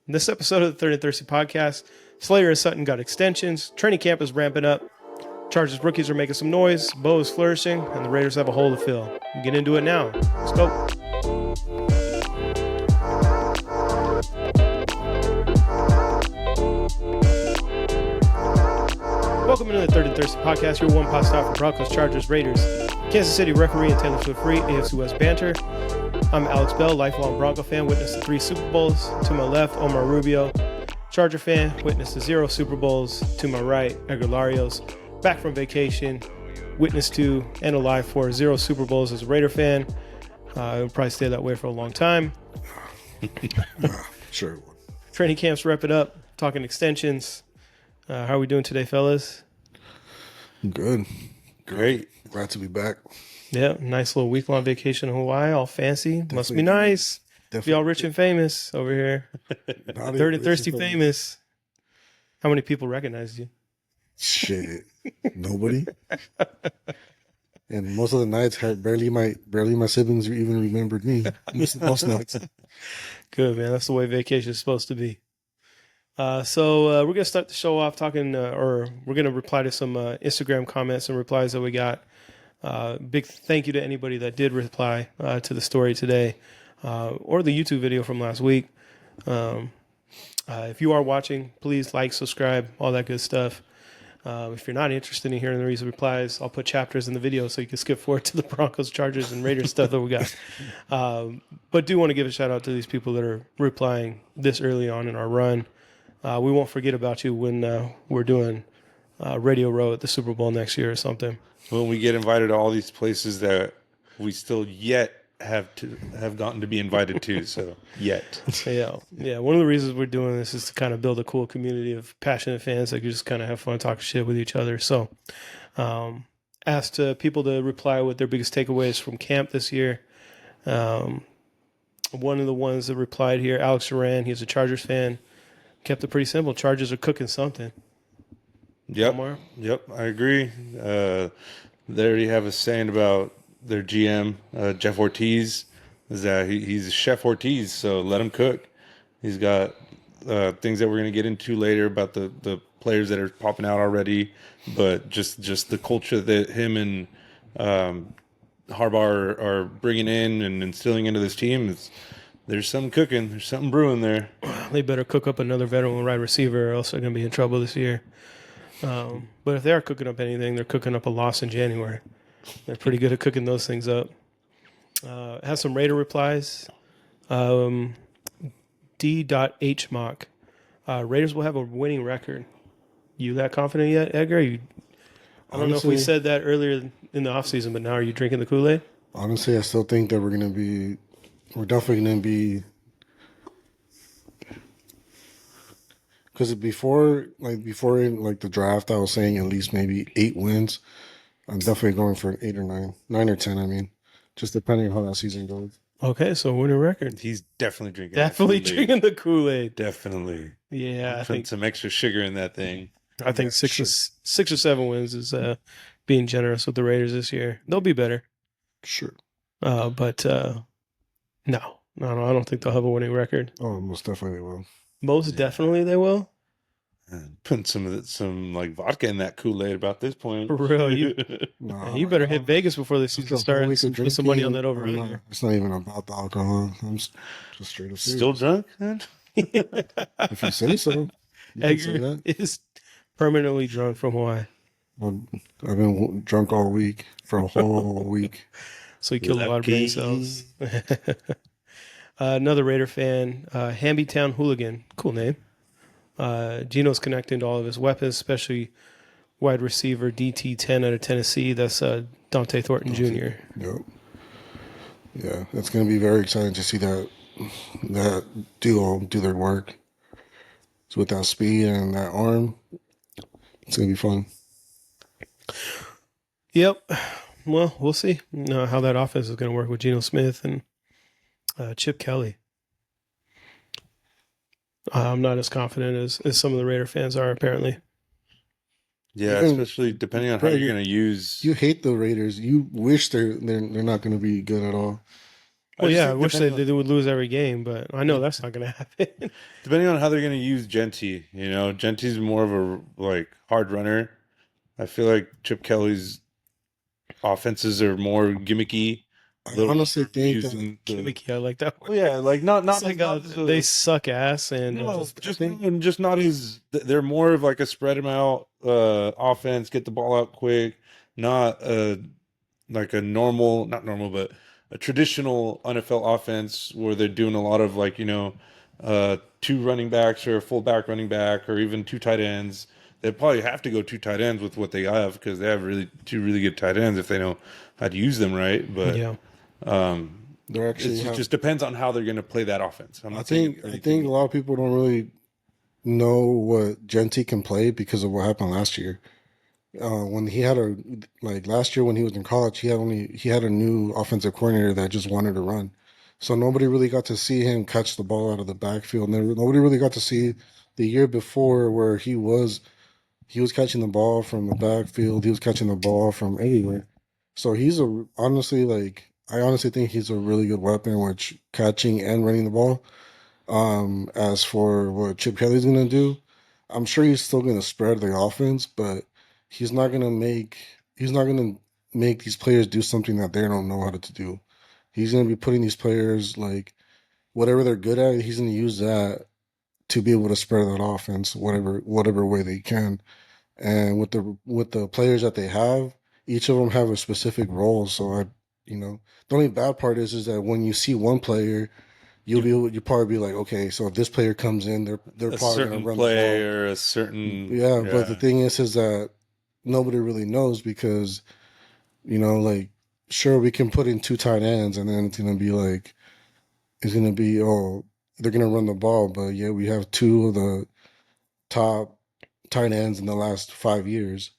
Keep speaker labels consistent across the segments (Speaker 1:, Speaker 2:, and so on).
Speaker 1: In this episode of the Third and Thirsty podcast, Slater and Sutton got extensions, training camp is ramping up, Chargers rookies are making some noise, Bo is flourishing, and the Raiders have a hole to fill. We'll get into it now. Let's go. Welcome into the Third and Thirsty podcast, your one-pot stop for Broncos, Chargers, Raiders, Kansas City referee, and Taylor Swift free AFC West banter. I'm Alex Bell, lifelong Bronco fan, witnessed the 3 Super Bowls. To my left, Omar Rubio, Charger fan, witnessed the 0 Super Bowls. To my right, Edgar Larios, back from vacation, witnessed to and alive for 0 Super Bowls as a Raider fan. I'll probably stay that way for a long time.
Speaker 2: Sure.
Speaker 1: Training camps wrap it up, talking extensions. How are we doing today, fellas?
Speaker 2: Good.
Speaker 3: Great.
Speaker 2: Glad to be back.
Speaker 1: Yeah, nice little week-long vacation in Hawaii, all fancy. Definitely. Must be nice. Be all rich and famous over here. Third and Thirsty famous. How many people recognize you?
Speaker 2: Shit. Nobody. And most of the nights had barely my siblings even remembered me. Most nights.
Speaker 1: Good, man. That's the way vacation is supposed to be. So we're going to start the show off talking, or we're going to reply to some Instagram comments and replies that we got. Big thank you to anybody that did reply to the story today or the YouTube video from last week. If you are watching, please like, subscribe, all that good stuff. If you're not interested in hearing these replies, I'll put chapters in the video so you can skip forward to the Broncos, Chargers, and Raiders stuff that we got. But do want to give a shout out to these people that are replying this early on in our run. We won't forget about you when we're doing Radio Row at the Super Bowl next year or something.
Speaker 3: When we get invited to all these places that we still yet have gotten to be invited to, so yet.
Speaker 1: Yeah. One of the reasons we're doing this is to kind of build a cool community of passionate fans that can just kind of have fun talking shit with each other. So, asked people to reply with their biggest takeaways from camp this year. One of the ones that replied here, Alex Duran, he's a Chargers fan, kept it pretty simple. Chargers are cooking something.
Speaker 3: Yep, I agree. They already have a saying about their GM, Jeff Ortiz, is that he's Chef Ortiz, so let him cook. He's got things that we're going to get into later about the players that are popping out already, but just the culture that him and Harbaugh are bringing in and instilling into this team. There's something cooking. There's something brewing there.
Speaker 1: They better cook up another veteran wide receiver or else they're going to be in trouble this year. But if they are cooking up anything, they're cooking up a loss in January. They're pretty good at cooking those things up. Have some Raider replies. D.Hmock. Raiders will have a winning record. You that confident yet, Edgar? I don't know if we said that earlier in the offseason, but now are you drinking the Kool-Aid?
Speaker 2: Honestly, I still think that we're definitely going to be. Because before the draft, I was saying at least maybe 8 wins. I'm definitely going for 8 or 9 or 10. I mean, just depending on how that season goes.
Speaker 1: Okay, so winning record.
Speaker 3: He's definitely drinking.
Speaker 1: Drinking the Kool-Aid.
Speaker 3: Definitely.
Speaker 1: Yeah, I think
Speaker 3: some extra sugar in that thing.
Speaker 1: I think 6 or 7 wins is being generous with the Raiders this year. They'll be better.
Speaker 2: Sure.
Speaker 1: But no, I don't think they'll have a winning record.
Speaker 2: Oh, most definitely will.
Speaker 1: Most definitely they will.
Speaker 3: And putting some like vodka in that Kool-Aid about this point.
Speaker 1: For real, you better hit Vegas before the season starts and put some money on that over.
Speaker 2: It's not even about the alcohol. I'm just straight up serious.
Speaker 3: Still drunk, man?
Speaker 2: If you say so.
Speaker 1: Edgar is permanently drunk from Hawaii.
Speaker 2: Well, I've been drunk all week for a whole week.
Speaker 1: So he killed a lot of brain cells. Another Raider fan, Hamby Town Hooligan. Cool name. Gino's connecting to all of his weapons, especially wide receiver DT10 out of Tennessee. That's Dante Thornton Jr.
Speaker 2: Yep. Yeah, it's going to be very exciting to see that duo do their work. So with that speed and that arm, it's going to be fun.
Speaker 1: Yep. Well, we'll see how that offense is going to work with Geno Smith and Chip Kelly. I'm not as confident as some of the Raider fans are, apparently.
Speaker 3: Yeah, especially depending on how you're going to use.
Speaker 2: You hate the Raiders. You wish they're not going to be good at all.
Speaker 1: Well,
Speaker 3: just
Speaker 1: yeah, I
Speaker 3: think
Speaker 1: wish they would lose every game, but I know that's not going to happen.
Speaker 3: depending on how they're going to use Genty, Genty's more of a like hard runner. I feel like Chip Kelly's offenses are more gimmicky.
Speaker 2: I honestly think that
Speaker 1: Gimmicky, I like that word.
Speaker 3: Yeah, like not
Speaker 1: It's like they suck ass and
Speaker 3: just not as they're more of like a spread them out offense, get the ball out quick, not like a normal, not normal, but a traditional NFL offense where they're doing a lot of like, two running backs or a fullback running back or even two tight ends. They probably have to go two tight ends with what they have because they have two really good tight ends if they know how to use them right. But
Speaker 2: they're actually
Speaker 3: it just depends on how they're going to play that offense.
Speaker 2: I think a lot of people don't really know what Genty can play because of what happened last year. When he had last year when he was in college, he had a new offensive coordinator that just wanted to run. So nobody really got to see him catch the ball out of the backfield. Nobody really got to see the year before where he was catching the ball from the backfield. He was catching the ball from everywhere. So I honestly think he's a really good weapon with catching and running the ball. As for what Chip Kelly's going to do, I'm sure he's still going to spread the offense, but he's not going to make these players do something that they don't know how to do. He's going to be putting these players like whatever they're good at. He's going to use that to be able to spread that offense, whatever way they can. And with the players that they have, each of them have a specific role. So the only bad part is that when you see one player, you'll probably be like, okay, so if this player comes in, they're probably going to run
Speaker 3: play
Speaker 2: the ball.
Speaker 3: or a certain
Speaker 2: But the thing is that nobody really knows because sure we can put in two tight ends and then they're going to run the ball, but yeah, we have two of the top tight ends in the last 5 years.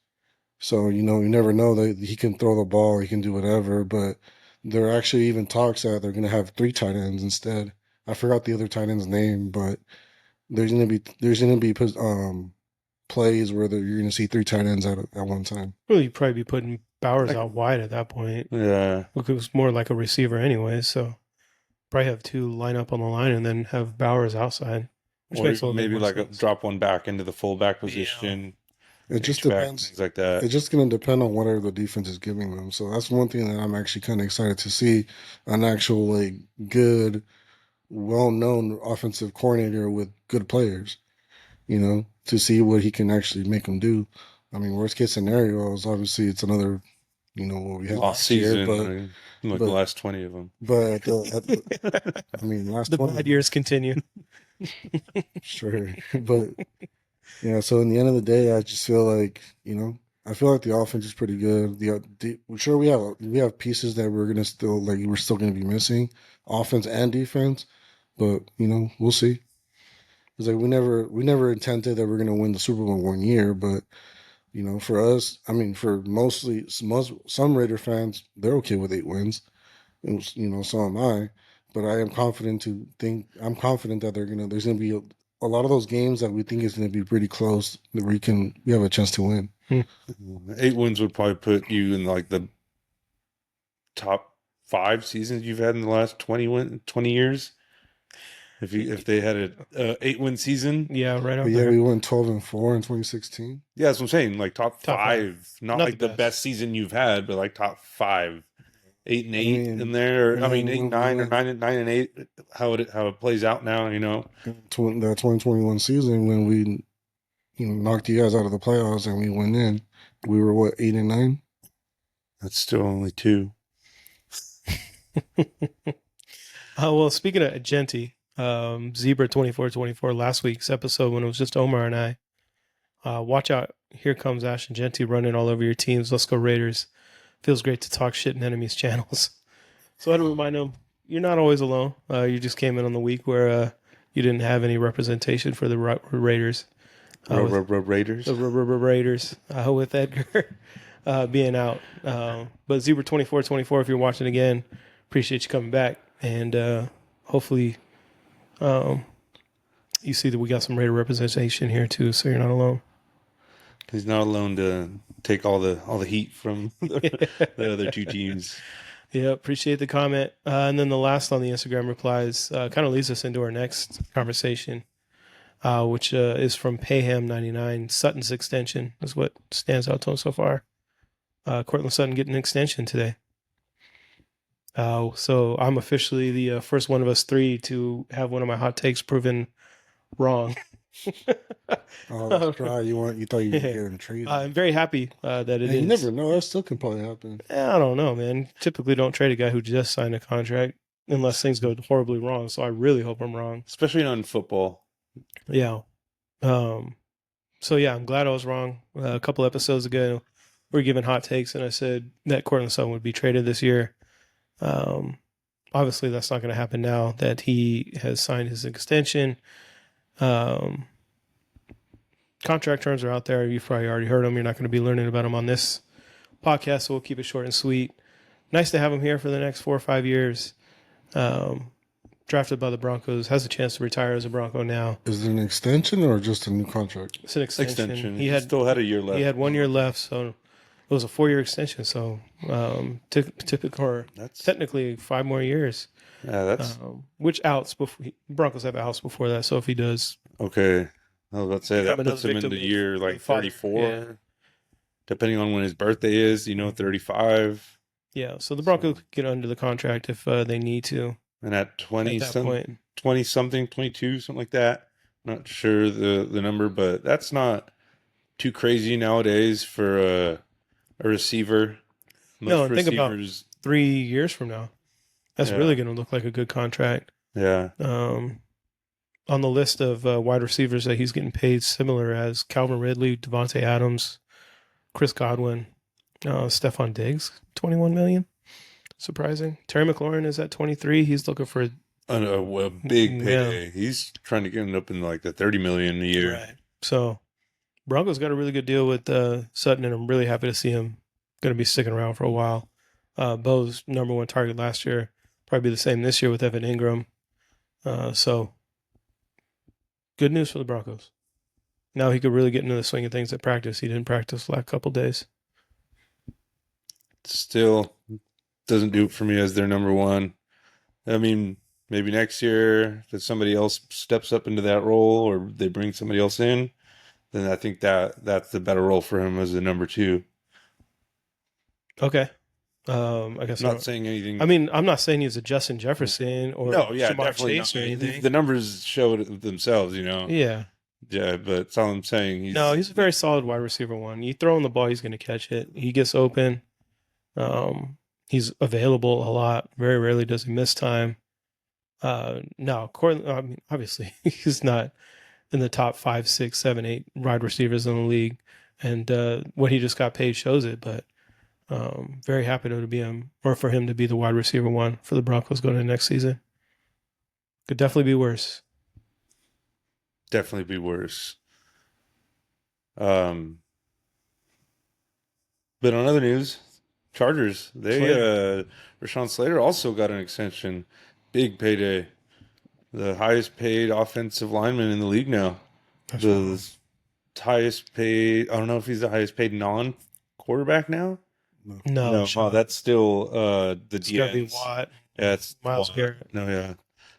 Speaker 2: So, you never know that he can throw the ball, he can do whatever, but there are actually even talks that they're going to have three tight ends instead. I forgot the other tight end's name, but there's going to be plays where you're going to see three tight ends at one time.
Speaker 1: Well, you'd probably be putting Bowers out wide at that point.
Speaker 3: Yeah.
Speaker 1: Look, it was more like a receiver anyway, so probably have two line up on the line and then have Bowers outside. Which
Speaker 3: Or
Speaker 1: makes a little
Speaker 3: maybe
Speaker 1: bit more
Speaker 3: like
Speaker 1: sense.
Speaker 3: drop one back into the fullback position.
Speaker 2: It just
Speaker 3: H-back,
Speaker 2: depends.
Speaker 3: things like that.
Speaker 2: It's just going to depend on whatever the defense is giving them. So that's one thing that I'm actually kind of excited to see, an actual good, well-known offensive coordinator with good players, to see what he can actually make them do. I mean, worst case scenario is obviously it's another, what we had
Speaker 3: Last season,
Speaker 2: year, but
Speaker 3: the last 20 of them.
Speaker 2: But last
Speaker 1: the
Speaker 2: 20,
Speaker 1: bad years continue.
Speaker 2: sure, but yeah. So in the end of the day, I just feel like I feel like the offense is pretty good. Sure we have pieces that we're still gonna be missing, offense and defense, but we'll see. It's like we never intended that we're gonna win the Super Bowl one year, but for us, I mean, for some Raider fans, they're okay with 8 wins, and so am I. But I'm confident that there's gonna be a lot of those games that we think is gonna be pretty close that we have a chance to win.
Speaker 3: 8 wins would probably put you in like the top 5 seasons you've had in the last 20 years. If they had a 8-win season,
Speaker 1: Yeah, right up
Speaker 2: But
Speaker 1: there.
Speaker 2: yeah, we went 12-4 in 2016.
Speaker 3: yeah, that's what I'm saying. Like top 5,
Speaker 1: five.
Speaker 3: not
Speaker 1: Not
Speaker 3: like
Speaker 1: the
Speaker 3: the best season you've had, but like top 5, 8 and 8
Speaker 2: mean,
Speaker 3: in there. I mean, 8 and 9 or
Speaker 2: we
Speaker 3: 9 and 8. How it plays out now,
Speaker 2: That 2021 season when we knocked you guys out of the playoffs and we went in, we were what, 8 and 9?
Speaker 3: That's still only 2.
Speaker 1: Well, speaking of Genty, Zebra 24-24 last week's episode when it was just Omar and I. Watch out. Here comes Ashton Genty running all over your teams. Let's go Raiders. Feels great to talk shit in enemies' channels. So I had to remind him, you're not always alone. You just came in on the week where you didn't have any representation for the Raiders.
Speaker 3: Raiders.
Speaker 1: The Raiders with Edgar being out. But Zebra 24-24, if you're watching again, appreciate you coming back. And hopefully you see that we got some Raider representation here too, so you're not alone.
Speaker 3: He's not alone to take all the heat from the other two teams.
Speaker 1: Yeah, appreciate the comment. And then the last on the Instagram replies kind of leads us into our next conversation, which is from Payham99. Sutton's extension is what stands out to him so far. Courtland Sutton getting an extension today. So I'm officially the first one of us three to have one of my hot takes proven wrong.
Speaker 2: Oh, that's right. You thought you were getting traded.
Speaker 1: I'm very happy that it is.
Speaker 2: You never know. That still can probably happen.
Speaker 1: I don't know, man. Typically don't trade a guy who just signed a contract unless things go horribly wrong. So I really hope I'm wrong.
Speaker 3: Especially on football.
Speaker 1: Yeah. So yeah, I'm glad I was wrong. A couple episodes ago, we were giving hot takes, and I said that Courtland Sutton would be traded this year. Obviously, that's not going to happen now that he has signed his extension. Contract terms are out there. You've probably already heard them. You're not going to be learning about them on this podcast, so we'll keep it short and sweet. Nice to have him here for the next 4 or 5 years. Drafted by the Broncos, has a chance to retire as a Bronco now.
Speaker 2: Is it an extension or just a new contract?
Speaker 1: It's an extension.
Speaker 3: He still had a year left.
Speaker 1: He had 1 year left, so it was a 4-year extension. So technically 5 more years.
Speaker 3: Yeah, that's
Speaker 1: which outs before Broncos have outs before that. So if he does,
Speaker 3: okay. I was about to say that puts him in the
Speaker 1: victim
Speaker 3: year like
Speaker 1: father.
Speaker 3: 34,
Speaker 1: Yeah.
Speaker 3: depending on when his birthday is. 35.
Speaker 1: Yeah, so the Broncos could get under the contract if they need to.
Speaker 3: And at 20
Speaker 1: At that
Speaker 3: some,
Speaker 1: point.
Speaker 3: 20 something, 22, something like that. Not sure the number, but that's not too crazy nowadays for a receiver.
Speaker 1: No, and think about 3 years from now. That's really going to look like a good contract.
Speaker 3: Yeah.
Speaker 1: On the list of wide receivers that he's getting paid similar as Calvin Ridley, Devontae Adams, Chris Godwin, Stephon Diggs, $21 million. Surprising. Terry McLaurin is at 23. He's looking for
Speaker 3: a big payday. He's trying to get it up in like the 30 million a year.
Speaker 1: Right. So Broncos got a really good deal with Sutton, and I'm really happy to see him going to be sticking around for a while. Bo's number 1 target last year, probably be the same this year with Evan Ingram. So good news for the Broncos. Now he could really get into the swing of things at practice. He didn't practice the last couple of days.
Speaker 3: Still doesn't do it for me as their number 1. I mean, maybe next year if somebody else steps up into that role or they bring somebody else in, then I think that's the better role for him as the number 2.
Speaker 1: Okay. I guess
Speaker 3: I'm not saying anything.
Speaker 1: I mean, I'm not saying he's a Justin Jefferson or
Speaker 3: definitely
Speaker 1: Chase or anything.
Speaker 3: The numbers show it themselves,
Speaker 1: Yeah.
Speaker 3: Yeah, but that's all I'm saying.
Speaker 1: He's a very solid wide receiver 1. You throw him the ball, he's going to catch it. He gets open. He's available a lot. Very rarely does he miss time. No, Courtland, I mean, obviously, he's not in the top 5, 6, 7, 8 wide receivers in the league. And what he just got paid shows it. But very happy to be him, or for him to be the wide receiver 1 for the Broncos going into next season. Could definitely be worse.
Speaker 3: Definitely be worse. But on other news, Chargers, Rashawn Slater also got an extension. Big payday. The highest paid offensive lineman in the league now. The highest paid, I don't know if he's the highest paid non-quarterback now.
Speaker 1: No.
Speaker 3: Oh, that's still the
Speaker 1: it's gotta be
Speaker 3: DNs.
Speaker 1: Watt.
Speaker 3: Yeah, it's
Speaker 1: Myles Garrett.
Speaker 3: No, yeah.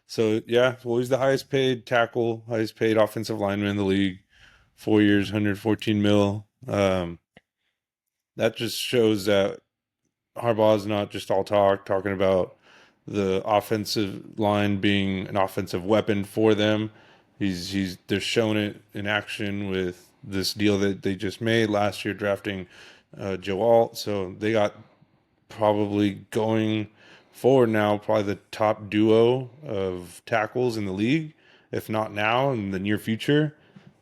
Speaker 3: So, yeah, well, he's the highest paid tackle, highest paid offensive lineman in the league. 4 years, 114 mil. That just shows that Harbaugh's not just all talking about the offensive line being an offensive weapon for them. They're showing it in action with this deal that they just made last year, drafting Joe Alt. So they got probably going forward now, probably the top duo of tackles in the league, if not now, in the near future.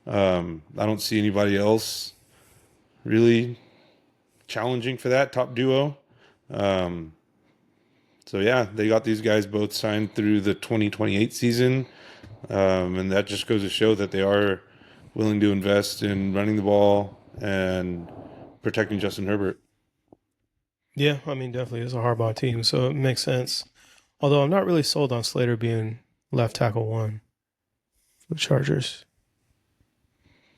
Speaker 3: I don't see anybody else really challenging for that top duo. So yeah, they got these guys both signed through the 2028 season. And that just goes to show that they are willing to invest in running the ball and protecting Justin Herbert.
Speaker 1: Yeah, I mean, definitely it's a Harbaugh team, so it makes sense. Although I'm not really sold on Slater being left tackle 1 for the Chargers.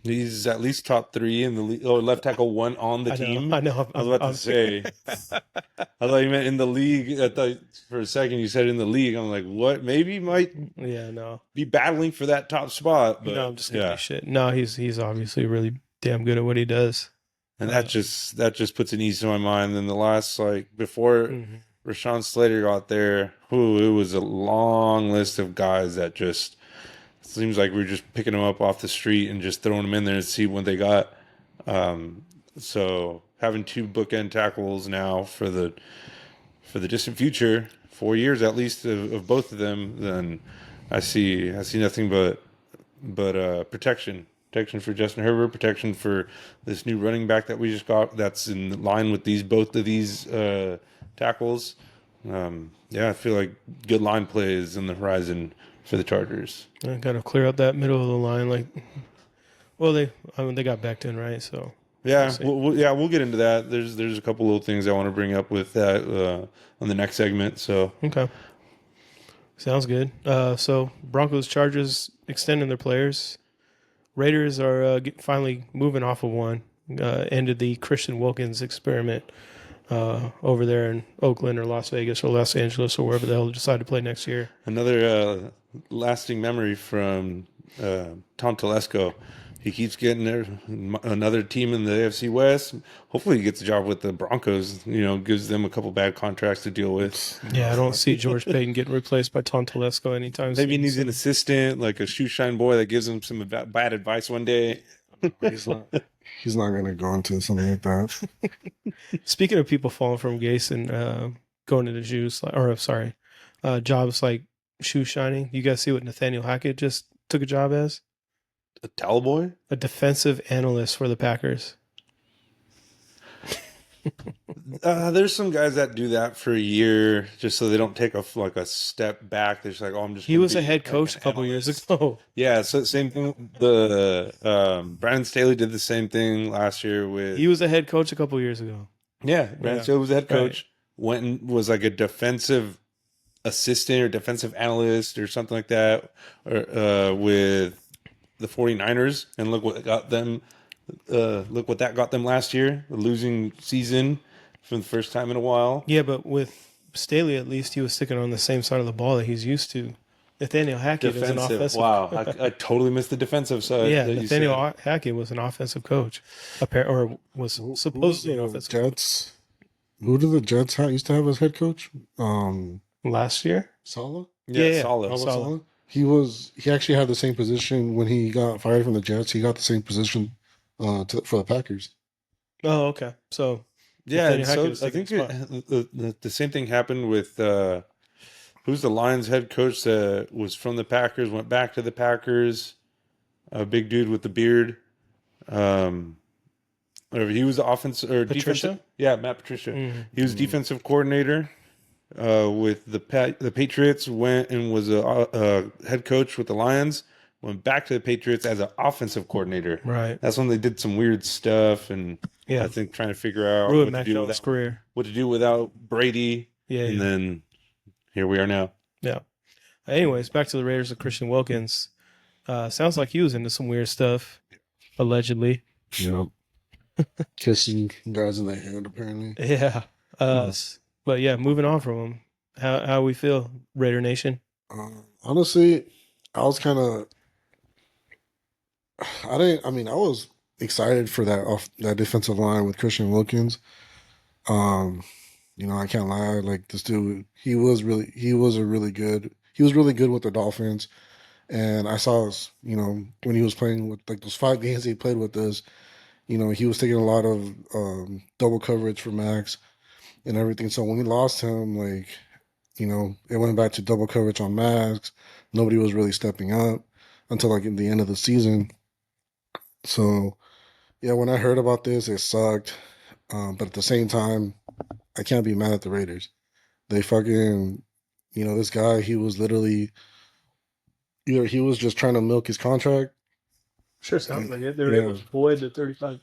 Speaker 3: He's at least top 3 in the league. Or left tackle 1 on the team.
Speaker 1: I know.
Speaker 3: I was about to say. I thought you meant in the league. I thought for a second you said in the league. I'm like, what? Maybe he might be battling for that top spot. But
Speaker 1: no, I'm just giving you shit. No, he's obviously really damn good at what he does.
Speaker 3: And that just puts an ease to my mind. Then the last, like, before Rashawn Slater got there, it was a long list of guys that just seems like we're just picking them up off the street and just throwing them in there and see what they got. So having 2 bookend tackles now for the distant future, 4 years at least of both of them, then I see nothing but protection for Justin Herbert, protection for this new running back that we just got. That's in line with both of these tackles. I feel like good line play is in the horizon for the Chargers.
Speaker 1: I got to clear up that middle of the line. They got backed in, right? So
Speaker 3: we'll get into that. There's a couple little things I want to bring up with that on the next segment. So
Speaker 1: okay, sounds good. So Broncos Chargers extending their players. Raiders are finally moving off of one. Ended the Christian Wilkins experiment over there in Oakland or Las Vegas or Los Angeles or wherever the hell they decide to play next year.
Speaker 3: Another lasting memory from Tom Telesco. He keeps getting there. Another team in the AFC West. Hopefully he gets a job with the Broncos. Gives them a couple bad contracts to deal with.
Speaker 1: Yeah, I don't see George Payton getting replaced by Tom Telesco anytime soon.
Speaker 3: Maybe he needs an assistant, like a shoe shine boy that gives him some bad advice one day.
Speaker 2: He's not going to go into something like that.
Speaker 1: Speaking of people falling from grace and going into jobs like shoe shining, you guys see what Nathaniel Hackett just took a job as?
Speaker 3: A towel boy?
Speaker 1: A defensive analyst for the Packers.
Speaker 3: There's some guys that do that for a year just so they don't take a step back. They're just like, I'm just.
Speaker 1: He was a head coach a couple years ago.
Speaker 3: Yeah, so same thing. Brandon Staley did the same thing last year with.
Speaker 1: He was a head coach a couple years ago.
Speaker 3: Yeah, Brandon Staley was a head coach. Right. Went and was like a defensive assistant or defensive analyst or something like that, or with the 49ers, and look what got them. Look what that got them last year, a losing season for the first time in a while.
Speaker 1: Yeah, but with Staley, at least he was sticking on the same side of the ball that he's used to. Nathaniel Hackett is an offensive.
Speaker 3: Wow, I totally missed the defensive side.
Speaker 1: Yeah, Nathaniel Hackett was an offensive coach, or was supposedly an offensive
Speaker 2: Jets. Who did the Jets used to have as head coach?
Speaker 1: Last year?
Speaker 2: Saleh?
Speaker 1: Yeah.
Speaker 2: Saleh. He actually had the same position when he got fired from the Jets. He got the same position for the Packers.
Speaker 1: Oh, okay. So
Speaker 3: yeah, so I think the same thing happened with who's the Lions head coach that was from the Packers, went back to the Packers. A big dude with the beard. Whatever. He was the offensive or defensive. Yeah, Matt Patricia. Mm-hmm. He was defensive coordinator with the Patriots. Went and was a head coach with the Lions. Went back to the Patriots as an offensive coordinator.
Speaker 1: Right.
Speaker 3: That's when they did some weird stuff, and I think trying to figure out what to do without Brady. Yeah. And then here we are now.
Speaker 1: Yeah. Anyways, back to the Raiders of Christian Wilkins. Sounds like he was into some weird stuff, allegedly.
Speaker 2: Yep. Kissing guys in the head, apparently.
Speaker 1: Yeah. But yeah, moving on from him. How we feel, Raider Nation?
Speaker 2: Honestly, I was kind of. I was excited for that defensive line with Christian Wilkins. I can't lie. Like, this dude, he was really good with the Dolphins. And I saw when he was playing with like those 5 games he played with us, he was taking a lot of double coverage for Max and everything. So when we lost him, it went back to double coverage on Max. Nobody was really stepping up until like in the end of the season. So, yeah, when I heard about this, it sucked. But at the same time, I can't be mad at the Raiders. They fucking, this guy, he was literally, either he was just trying to milk his contract.
Speaker 1: Sure sounds like it. They were able to avoid the 35,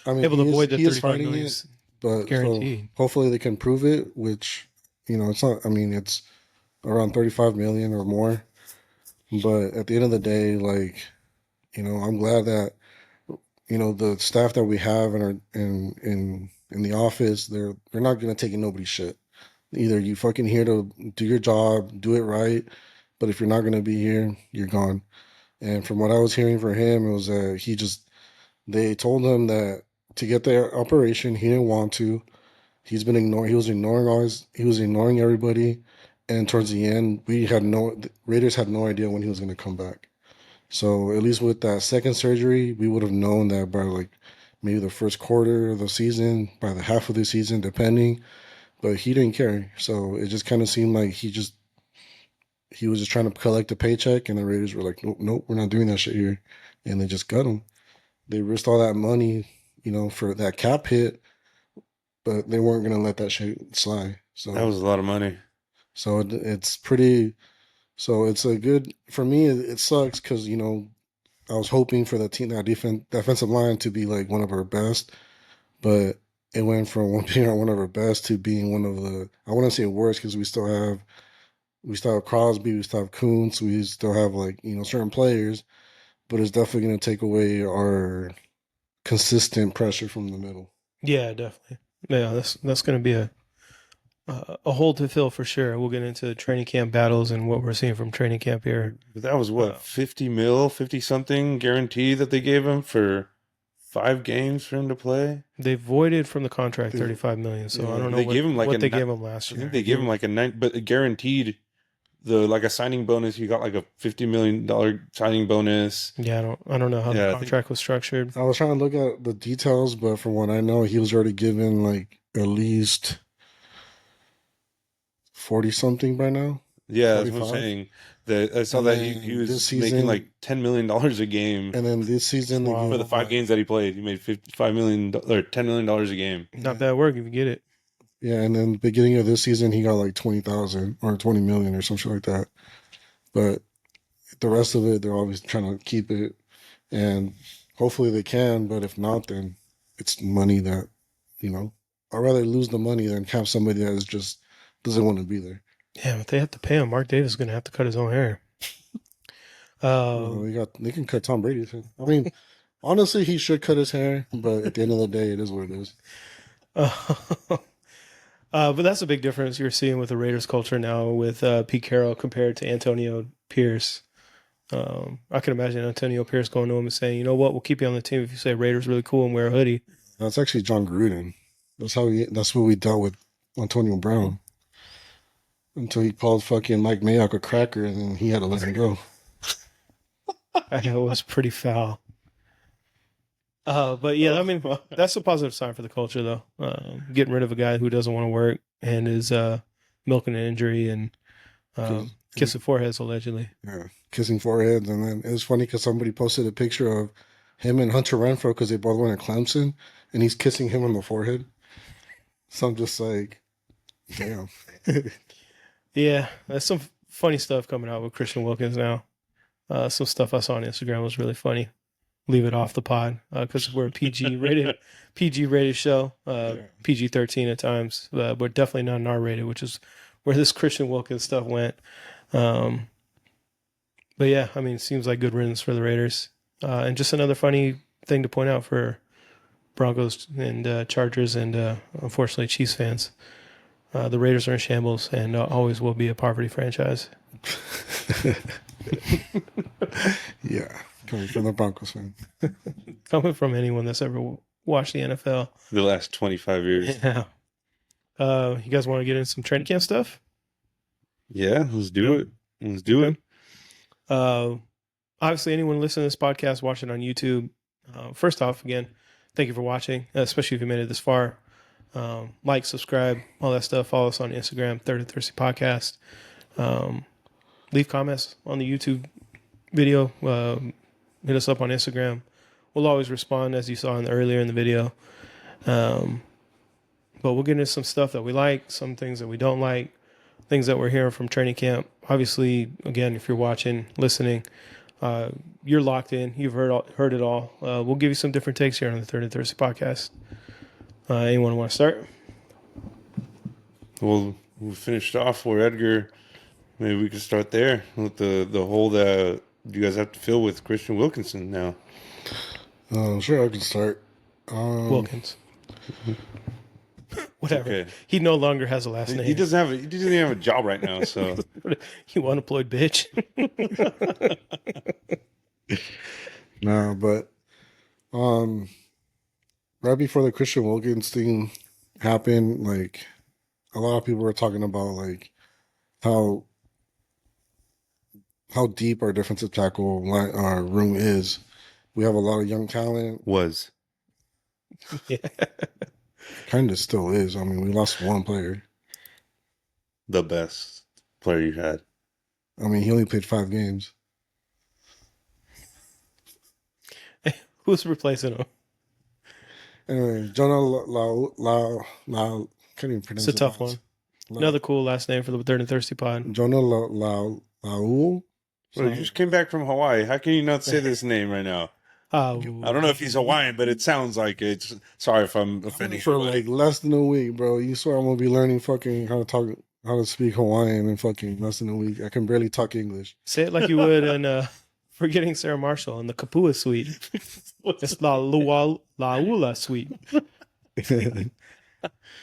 Speaker 1: able to avoid the 35 million guaranteed.
Speaker 2: So hopefully they can prove it, which, it's not, it's around 35 million or more. But at the end of the day, I'm glad that the staff that we have in our in the office, they're not gonna take nobody's shit. Either you fucking here to do your job, do it right, but if you're not gonna be here, you're gone. And from what I was hearing from him, it was they told him that to get their operation, he didn't want to. He was ignoring everybody. And towards the end, the Raiders had no idea when he was going to come back. So at least with that second surgery, we would have known that by like maybe the first quarter of the season, by the half of the season, depending. But he didn't care. So it just kind of seemed like he was just trying to collect a paycheck, and the Raiders were like, nope, we're not doing that shit here. And they just got him. They risked all that money, for that cap hit, but they weren't going to let that shit slide. So
Speaker 3: that was a lot of money.
Speaker 2: So it's pretty. So it's a good for me. It sucks because I was hoping for the team, that defensive line to be like one of our best, but it went from being one of our best to being one of the, I wouldn't say worst, because we still have Crosby, we still have Kuntz, we still have certain players, but it's definitely going to take away our consistent pressure from the middle.
Speaker 1: Yeah, definitely. Yeah, that's going to be a hole to fill for sure. We'll get into training camp battles and what we're seeing from training camp here.
Speaker 3: But that was 50 something guarantee that they gave him for 5 games for him to play.
Speaker 1: They voided from the contract $35 million. So I don't know what they gave him last year.
Speaker 3: I think they gave him like a 9, but guaranteed a signing bonus. He got like a $50 million signing bonus.
Speaker 1: Yeah, I don't know how the contract was structured.
Speaker 2: I was trying to look at the details, but from what I know, he was already given like at least 40 something by now.
Speaker 3: Yeah, 45? That's what I'm saying. I saw that he was making like $10 million a game.
Speaker 2: And then this season,
Speaker 3: for the 5 games that he played, he made $55 million or $10 million a game.
Speaker 1: Not bad work if you get it.
Speaker 2: Yeah, and then beginning of this season, he got like 20,000 or 20 million or something like that. But the rest of it, they're always trying to keep it, and hopefully they can. But if not, then it's money that I'd rather lose the money than have somebody that is just doesn't want to be there.
Speaker 1: Yeah, but they have to pay him. Mark Davis is going to have to cut his own hair.
Speaker 2: They can cut Tom Brady's hair. I mean, honestly, he should cut his hair, but at the end of the day, it is what it is.
Speaker 1: But that's a big difference you're seeing with the Raiders culture now with Pete Carroll compared to Antonio Pierce. I can imagine Antonio Pierce going to him and saying, you know what, we'll keep you on the team if you say Raiders really cool and wear a hoodie.
Speaker 2: That's actually John Gruden. That's what we dealt with Antonio Brown. Until he called fucking Mike Mayock a cracker, and then he had to let him go.
Speaker 1: I know, it was pretty foul. But yeah, I mean, that's a positive sign for the culture, though. Getting rid of a guy who doesn't want to work and is milking an injury and kissing foreheads, allegedly.
Speaker 2: Yeah, kissing foreheads. And then it was funny because somebody posted a picture of him and Hunter Renfrow because they both went to Clemson, and he's kissing him on the forehead. So I'm just like, damn.
Speaker 1: Yeah, there's some funny stuff coming out with Christian Wilkins now. Some stuff I saw on Instagram was really funny. Leave it off the pod because we're a PG rated show, PG-13 at times. We're definitely not an R-rated, which is where this Christian Wilkins stuff went. But yeah, I mean, it seems like good riddance for the Raiders. And just another funny thing to point out for Broncos and Chargers and unfortunately Chiefs fans. The Raiders are in shambles and always will be a poverty franchise.
Speaker 2: Yeah, coming from the Broncos fan.
Speaker 1: Coming from anyone that's ever watched the NFL.
Speaker 3: The last 25 years.
Speaker 1: Yeah. You guys want to get into some training camp stuff?
Speaker 3: Yeah, let's do it. Let's do it.
Speaker 1: Obviously, anyone listening to this podcast, watching on YouTube, first off, again, thank you for watching, especially if you made it this far. Like, subscribe, all that stuff. Follow us on Instagram, Third and Thirsty Podcast. Leave comments on the YouTube video. Hit us up on Instagram. We'll always respond, as you saw earlier in the video. But we'll get into some stuff that we like, some things that we don't like, things that we're hearing from training camp. Obviously, again, if you're watching, listening, you're locked in. You've heard it all. We'll give you some different takes here on the Third and Thirsty Podcast. Anyone want to start?
Speaker 3: Well, we finished off where Edgar. Maybe we could start there with the hole that you guys have to fill with Christian Wilkinson now.
Speaker 2: Sure, I can start.
Speaker 1: Wilkins. Whatever.
Speaker 3: Okay.
Speaker 1: He no longer has a last name.
Speaker 3: He doesn't even have a job right now. So
Speaker 1: You unemployed bitch.
Speaker 2: No, but right before the Christian Wilkins thing happened, like a lot of people were talking about like how deep our defensive tackle room is. We have a lot of young talent.
Speaker 3: was
Speaker 1: Yeah.
Speaker 2: Kind of still is. I mean, we lost one player.
Speaker 3: the best player you had.
Speaker 2: I mean, he only played 5 games.
Speaker 1: Who's replacing him?
Speaker 2: Anyway, Jonah La can't even pronounce
Speaker 1: It's a tough
Speaker 2: it.
Speaker 1: one. Another cool last name for the Third and Thirsty pod.
Speaker 2: Jonah Laul.
Speaker 3: Bro, you just came back from Hawaii. How can you not say this name right now? I don't know if he's Hawaiian, but it sounds like it. Sorry if I'm offending
Speaker 2: For
Speaker 3: anybody.
Speaker 2: like less than a week, bro. You swear I'm gonna be learning fucking how to speak Hawaiian in fucking less than a week. I can barely talk English.
Speaker 1: Say it like you would in Forgetting Sarah Marshall in the Kapua suite. It's La Laula suite.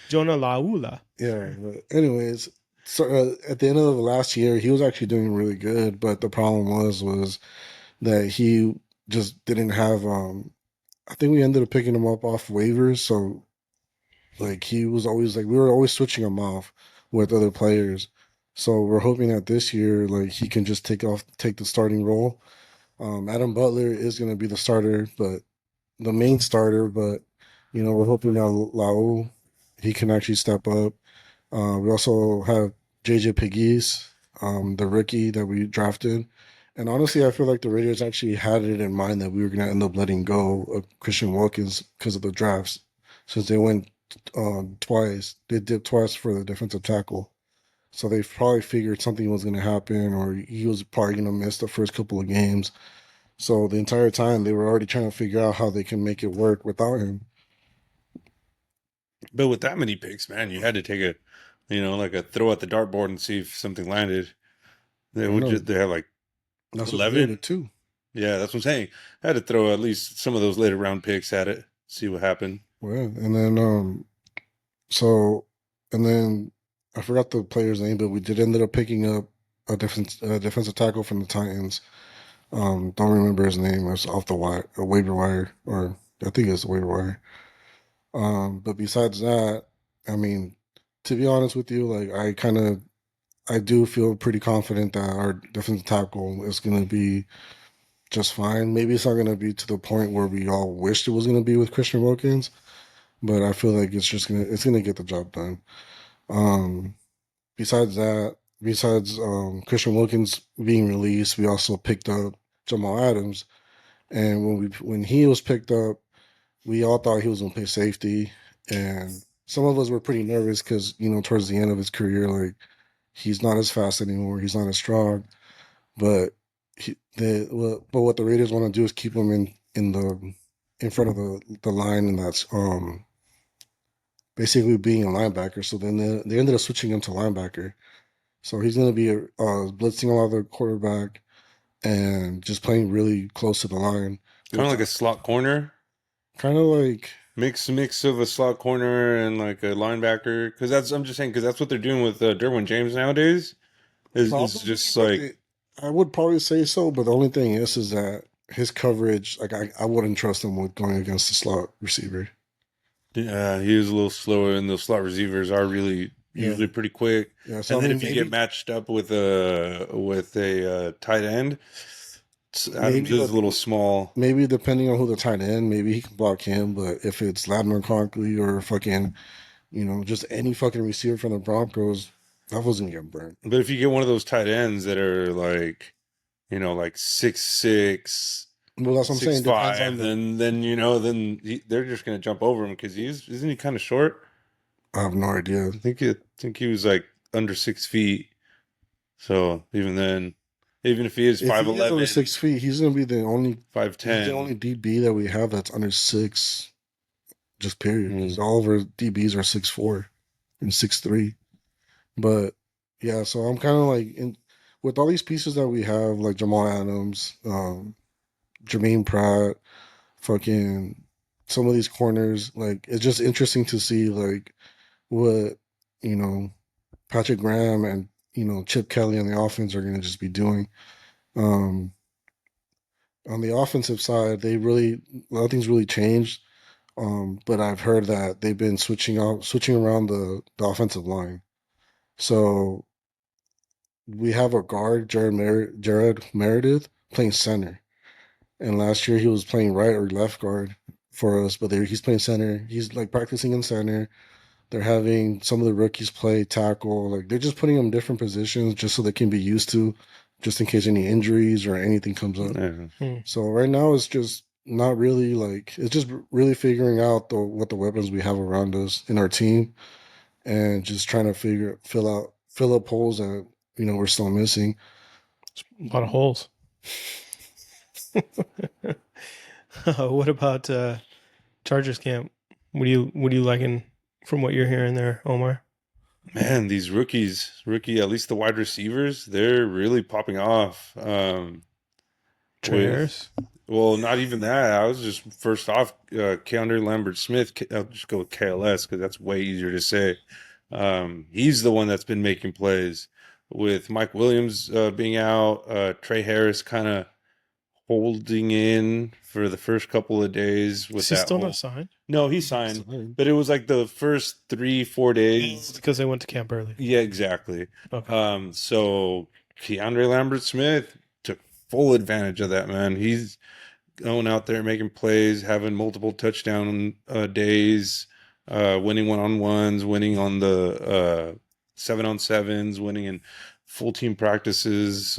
Speaker 1: Jonah Laula.
Speaker 2: Yeah, but anyways, so at the end of the last year, he was actually doing really good, but the problem was that he just didn't have. I think we ended up picking him up off waivers, so like he was always like we were always switching him off with other players. So we're hoping that this year, like he can just take the starting role. Adam Butler is going to be the starter, but the main starter. But we're hoping that Lau he can actually step up. We also have JJ Pegues, the rookie that we drafted. And honestly, I feel like the Raiders actually had it in mind that we were going to end up letting go of Christian Wilkins because of the drafts, since they went twice. They dipped twice for the defensive tackle. So they probably figured something was going to happen, or he was probably going to miss the first couple of games. So the entire time they were already trying to figure out how they can make it work without him.
Speaker 3: But with that many picks, man, you had to take like a throw at the dartboard and see if something landed. They had like
Speaker 2: That's
Speaker 3: 11
Speaker 2: what too.
Speaker 3: Yeah, that's what I'm saying. I had to throw at least some of those later round picks at it, see what happened.
Speaker 2: Well, and then I forgot the player's name, but we did end up picking up a defensive tackle from the Titans. Don't remember his name. It was off the waiver wire, or I think it's the waiver wire. But besides that, I mean, to be honest with you, like I do feel pretty confident that our defensive tackle is going to be just fine. Maybe it's not going to be to the point where we all wished it was going to be with Christian Wilkins, but I feel like it's going to get the job done. Besides Christian Wilkins being released, we also picked up Jamal Adams, and when he was picked up, we all thought he was going to play safety, and some of us were pretty nervous because towards the end of his career, like he's not as fast anymore, he's not as strong, but what the Raiders want to do is keep him in front of the line, and that's basically being a linebacker. So then they ended up switching him to linebacker. So he's going to be blitzing a lot of the quarterback and just playing really close to the line.
Speaker 3: Kind of like a slot corner.
Speaker 2: Kind of like
Speaker 3: mix of a slot corner and like a linebacker. Because I'm just saying, because that's what they're doing with Derwin James nowadays. Is just like
Speaker 2: I would probably say so, but the only thing is that his coverage, like I wouldn't trust him with going against the slot receiver.
Speaker 3: Yeah, he was a little slower, and those slot receivers are really usually pretty quick. Yeah, so and then if you get matched up with a tight end, Adams is a little small.
Speaker 2: Maybe depending on who the tight end, maybe he can block him. But if it's Latimer Conkley or fucking, just any fucking receiver from the Broncos, that wasn't getting burnt.
Speaker 3: But if you get one of those tight ends that are like, like 6'6",
Speaker 2: well, that's what I'm saying.
Speaker 3: 6'5", then they're just gonna jump over him because isn't he kind of short?
Speaker 2: I have no idea.
Speaker 3: I think he was like under 6 feet. So even if he is 5'11",
Speaker 2: over 6 feet, he's gonna be the only
Speaker 3: 5'10",
Speaker 2: the only DB that we have that's under 6. Just period. Because all of our DBs are 6'4" and 6'3". But yeah, so I'm kind of like with all these pieces that we have, like Jamal Adams, Jermaine Pratt, fucking some of these corners. Like, it's just interesting to see like what, you know, Patrick Graham and, you know, Chip Kelly on the offense are going to just be doing. Um, on the offensive side, nothing's really changed. But I've heard that they've been switching around the offensive line. So we have a guard, Jared Meredith, playing center. And last year he was playing right or left guard for us, but he's playing center. He's like practicing in center. They're having some of the rookies play tackle. Like, they're just putting them in different positions just so they can be used to, just in case any injuries or anything comes up. So right now it's just not really like, it's just really figuring out what the weapons we have around us in our team, and just trying to fill up holes that, you know, we're still missing.
Speaker 1: A lot of holes. What about Chargers camp? What are you liking from what you're hearing there, Omar?
Speaker 3: Man, these rookie, at least the wide receivers, they're really popping off.
Speaker 1: Trey Harris?
Speaker 3: Well, not even that. I was just first off, Keandre Lambert-Smith. I'll just go with KLS because that's way easier to say. He's the one that's been making plays. With Mike Williams being out, Trey Harris kind of holding in for the first couple of days. With
Speaker 1: Is he still not signed?
Speaker 3: No, he's signed, but it was like the first 3-4 days
Speaker 1: because they went to camp early.
Speaker 3: Yeah, exactly.
Speaker 1: Okay.
Speaker 3: So Keandre Lambert-Smith took full advantage of that, man. He's going out there making plays, having multiple touchdown days, winning one-on-ones, winning on the 7-on-7s, winning in full team practices.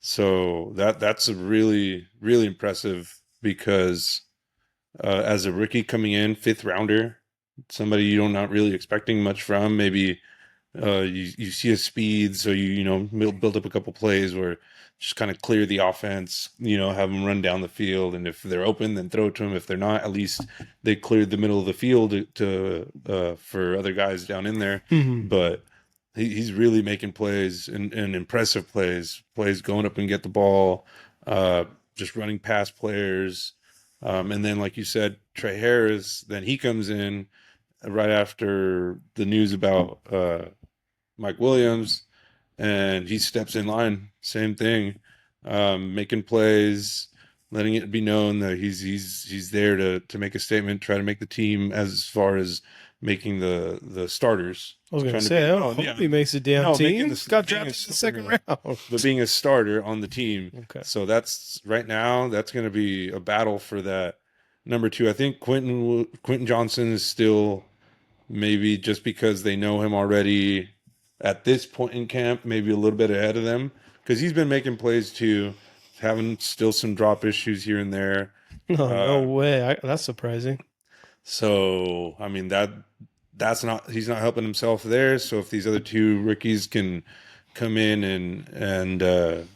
Speaker 3: So that's a really, really impressive because as a rookie coming in, 5th rounder, somebody you're not really expecting much from. Maybe you see his speed, so you know build up a couple plays where just kind of clear the offense, you know, have them run down the field, and if they're open, then throw it to them. If they're not, at least they cleared the middle of the field to for other guys down in there.
Speaker 1: Mm-hmm.
Speaker 3: But he's really making plays and impressive plays going up and get the ball, just running past players. And then, like you said, Trey Harris, then he comes in right after the news about Mike Williams, and he steps in line. Same thing, making plays, letting it be known that he's there to make a statement, try to make the team as far as making the starters.
Speaker 1: I was going to say, I hope he makes a damn team. Got drafted in the second round.
Speaker 3: But being a starter on the team.
Speaker 1: Okay.
Speaker 3: So that's right now, that's going to be a battle for that number 2. I think Quentin Johnson is still, maybe just because they know him already at this point in camp, maybe a little bit ahead of them, because he's been making plays too, having still some drop issues here and there.
Speaker 1: No way. That's surprising.
Speaker 3: So, I mean, he's not helping himself there. So if these other 2 rookies can come in and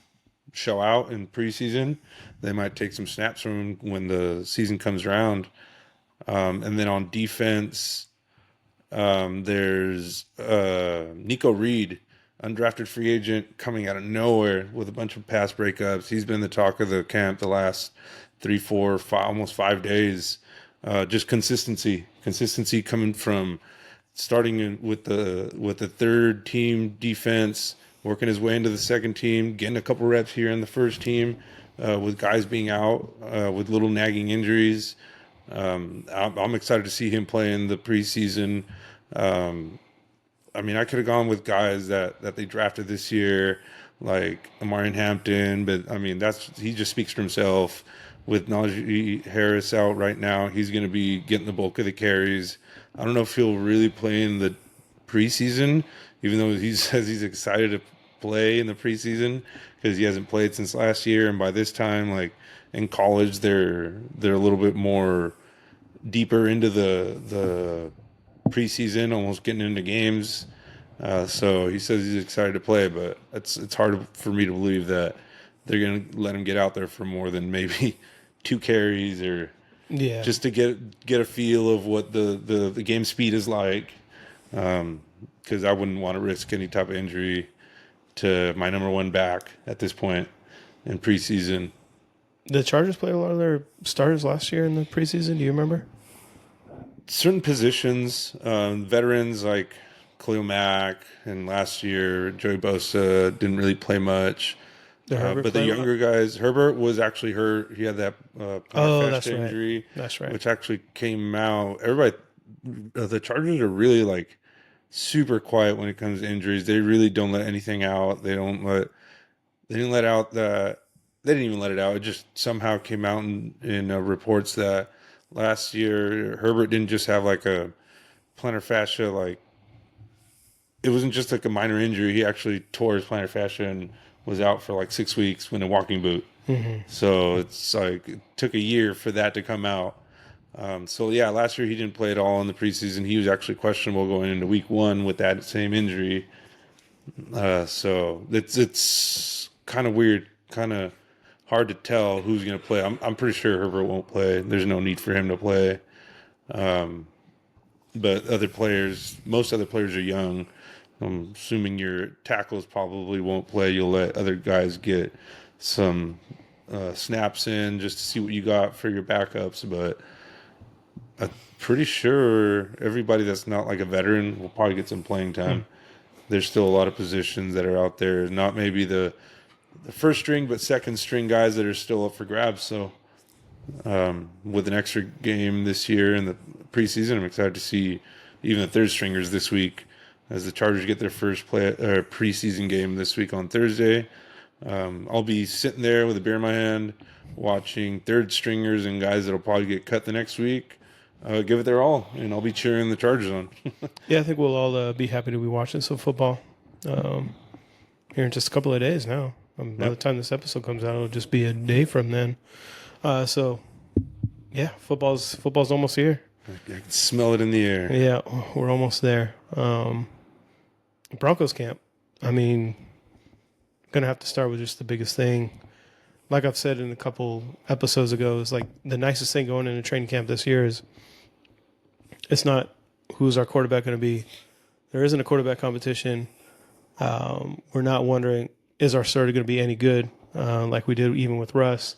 Speaker 3: show out in preseason, they might take some snaps from him when the season comes around. And then on defense, there's Nico Reed, undrafted free agent, coming out of nowhere with a bunch of pass breakups. He's been the talk of the camp the last 3, 4, 5, almost 5 days. Just consistency coming from starting with the third team defense, working his way into the second team, getting a couple reps here in the first team, with guys being out with little nagging injuries. I'm excited to see him play in the preseason. I mean, I could have gone with guys that they drafted this year, like Amarian Hampton, but I mean, he just speaks for himself. With Najee Harris out right now, he's going to be getting the bulk of the carries. I don't know if he'll really play in the preseason, even though he says he's excited to play in the preseason because he hasn't played since last year. And by this time, like in college, they're a little bit more deeper into the preseason, almost getting into games. So he says he's excited to play, but it's hard for me to believe that they're going to let him get out there for more than maybe 2 carries or just to get a feel of what the game speed is like. Because I wouldn't want to risk any type of injury to my number 1 back at this point in preseason.
Speaker 1: The Chargers played a lot of their starters last year in the preseason. Do you remember?
Speaker 3: Certain positions, veterans like Khalil Mack, and last year Joey Bosa didn't really play much. But the younger guys, Herbert was actually hurt. He had that plantar fascia injury.
Speaker 1: That's right.
Speaker 3: Which actually came out. Everybody, the Chargers are really like super quiet when it comes to injuries. They really don't let anything out. They didn't let out that. They didn't even let it out. It just somehow came out in reports that last year Herbert didn't just have like a plantar fascia, like it wasn't just like a minor injury. He actually tore his plantar fascia and was out for like 6 weeks in a walking boot. Mm-hmm. So it's like it took a year for that to come out. So yeah, last year he didn't play at all in the preseason. He was actually questionable going into week 1 with that same injury. So it's kind of weird, kind of hard to tell who's going to play. I'm pretty sure Herbert won't play. There's no need for him to play. But most other players are young. I'm assuming your tackles probably won't play. You'll let other guys get some snaps in just to see what you got for your backups. But I'm pretty sure everybody that's not like a veteran will probably get some playing time. There's still a lot of positions that are out there. Not maybe the first string, but second string guys that are still up for grabs. So with an extra game this year in the preseason, I'm excited to see even the third stringers this week as the Chargers get their first preseason game this week on Thursday. I'll be sitting there with a beer in my hand watching third stringers and guys that'll probably get cut the next week give it their all, and I'll be cheering the Chargers on.
Speaker 1: Yeah, I think we'll all be happy to be watching some football here in just a couple of days now. By the time this episode comes out, it'll just be a day from then. So, yeah, football's almost here.
Speaker 3: I can smell it in the air.
Speaker 1: Yeah, we're almost there. Broncos camp. I mean, gonna have to start with just the biggest thing. Like I've said in a couple episodes ago, it's like the nicest thing going into training camp this year is it's not who's our quarterback going to be. There isn't a quarterback competition. We're not wondering, is our starter going to be any good, like we did even with Russ.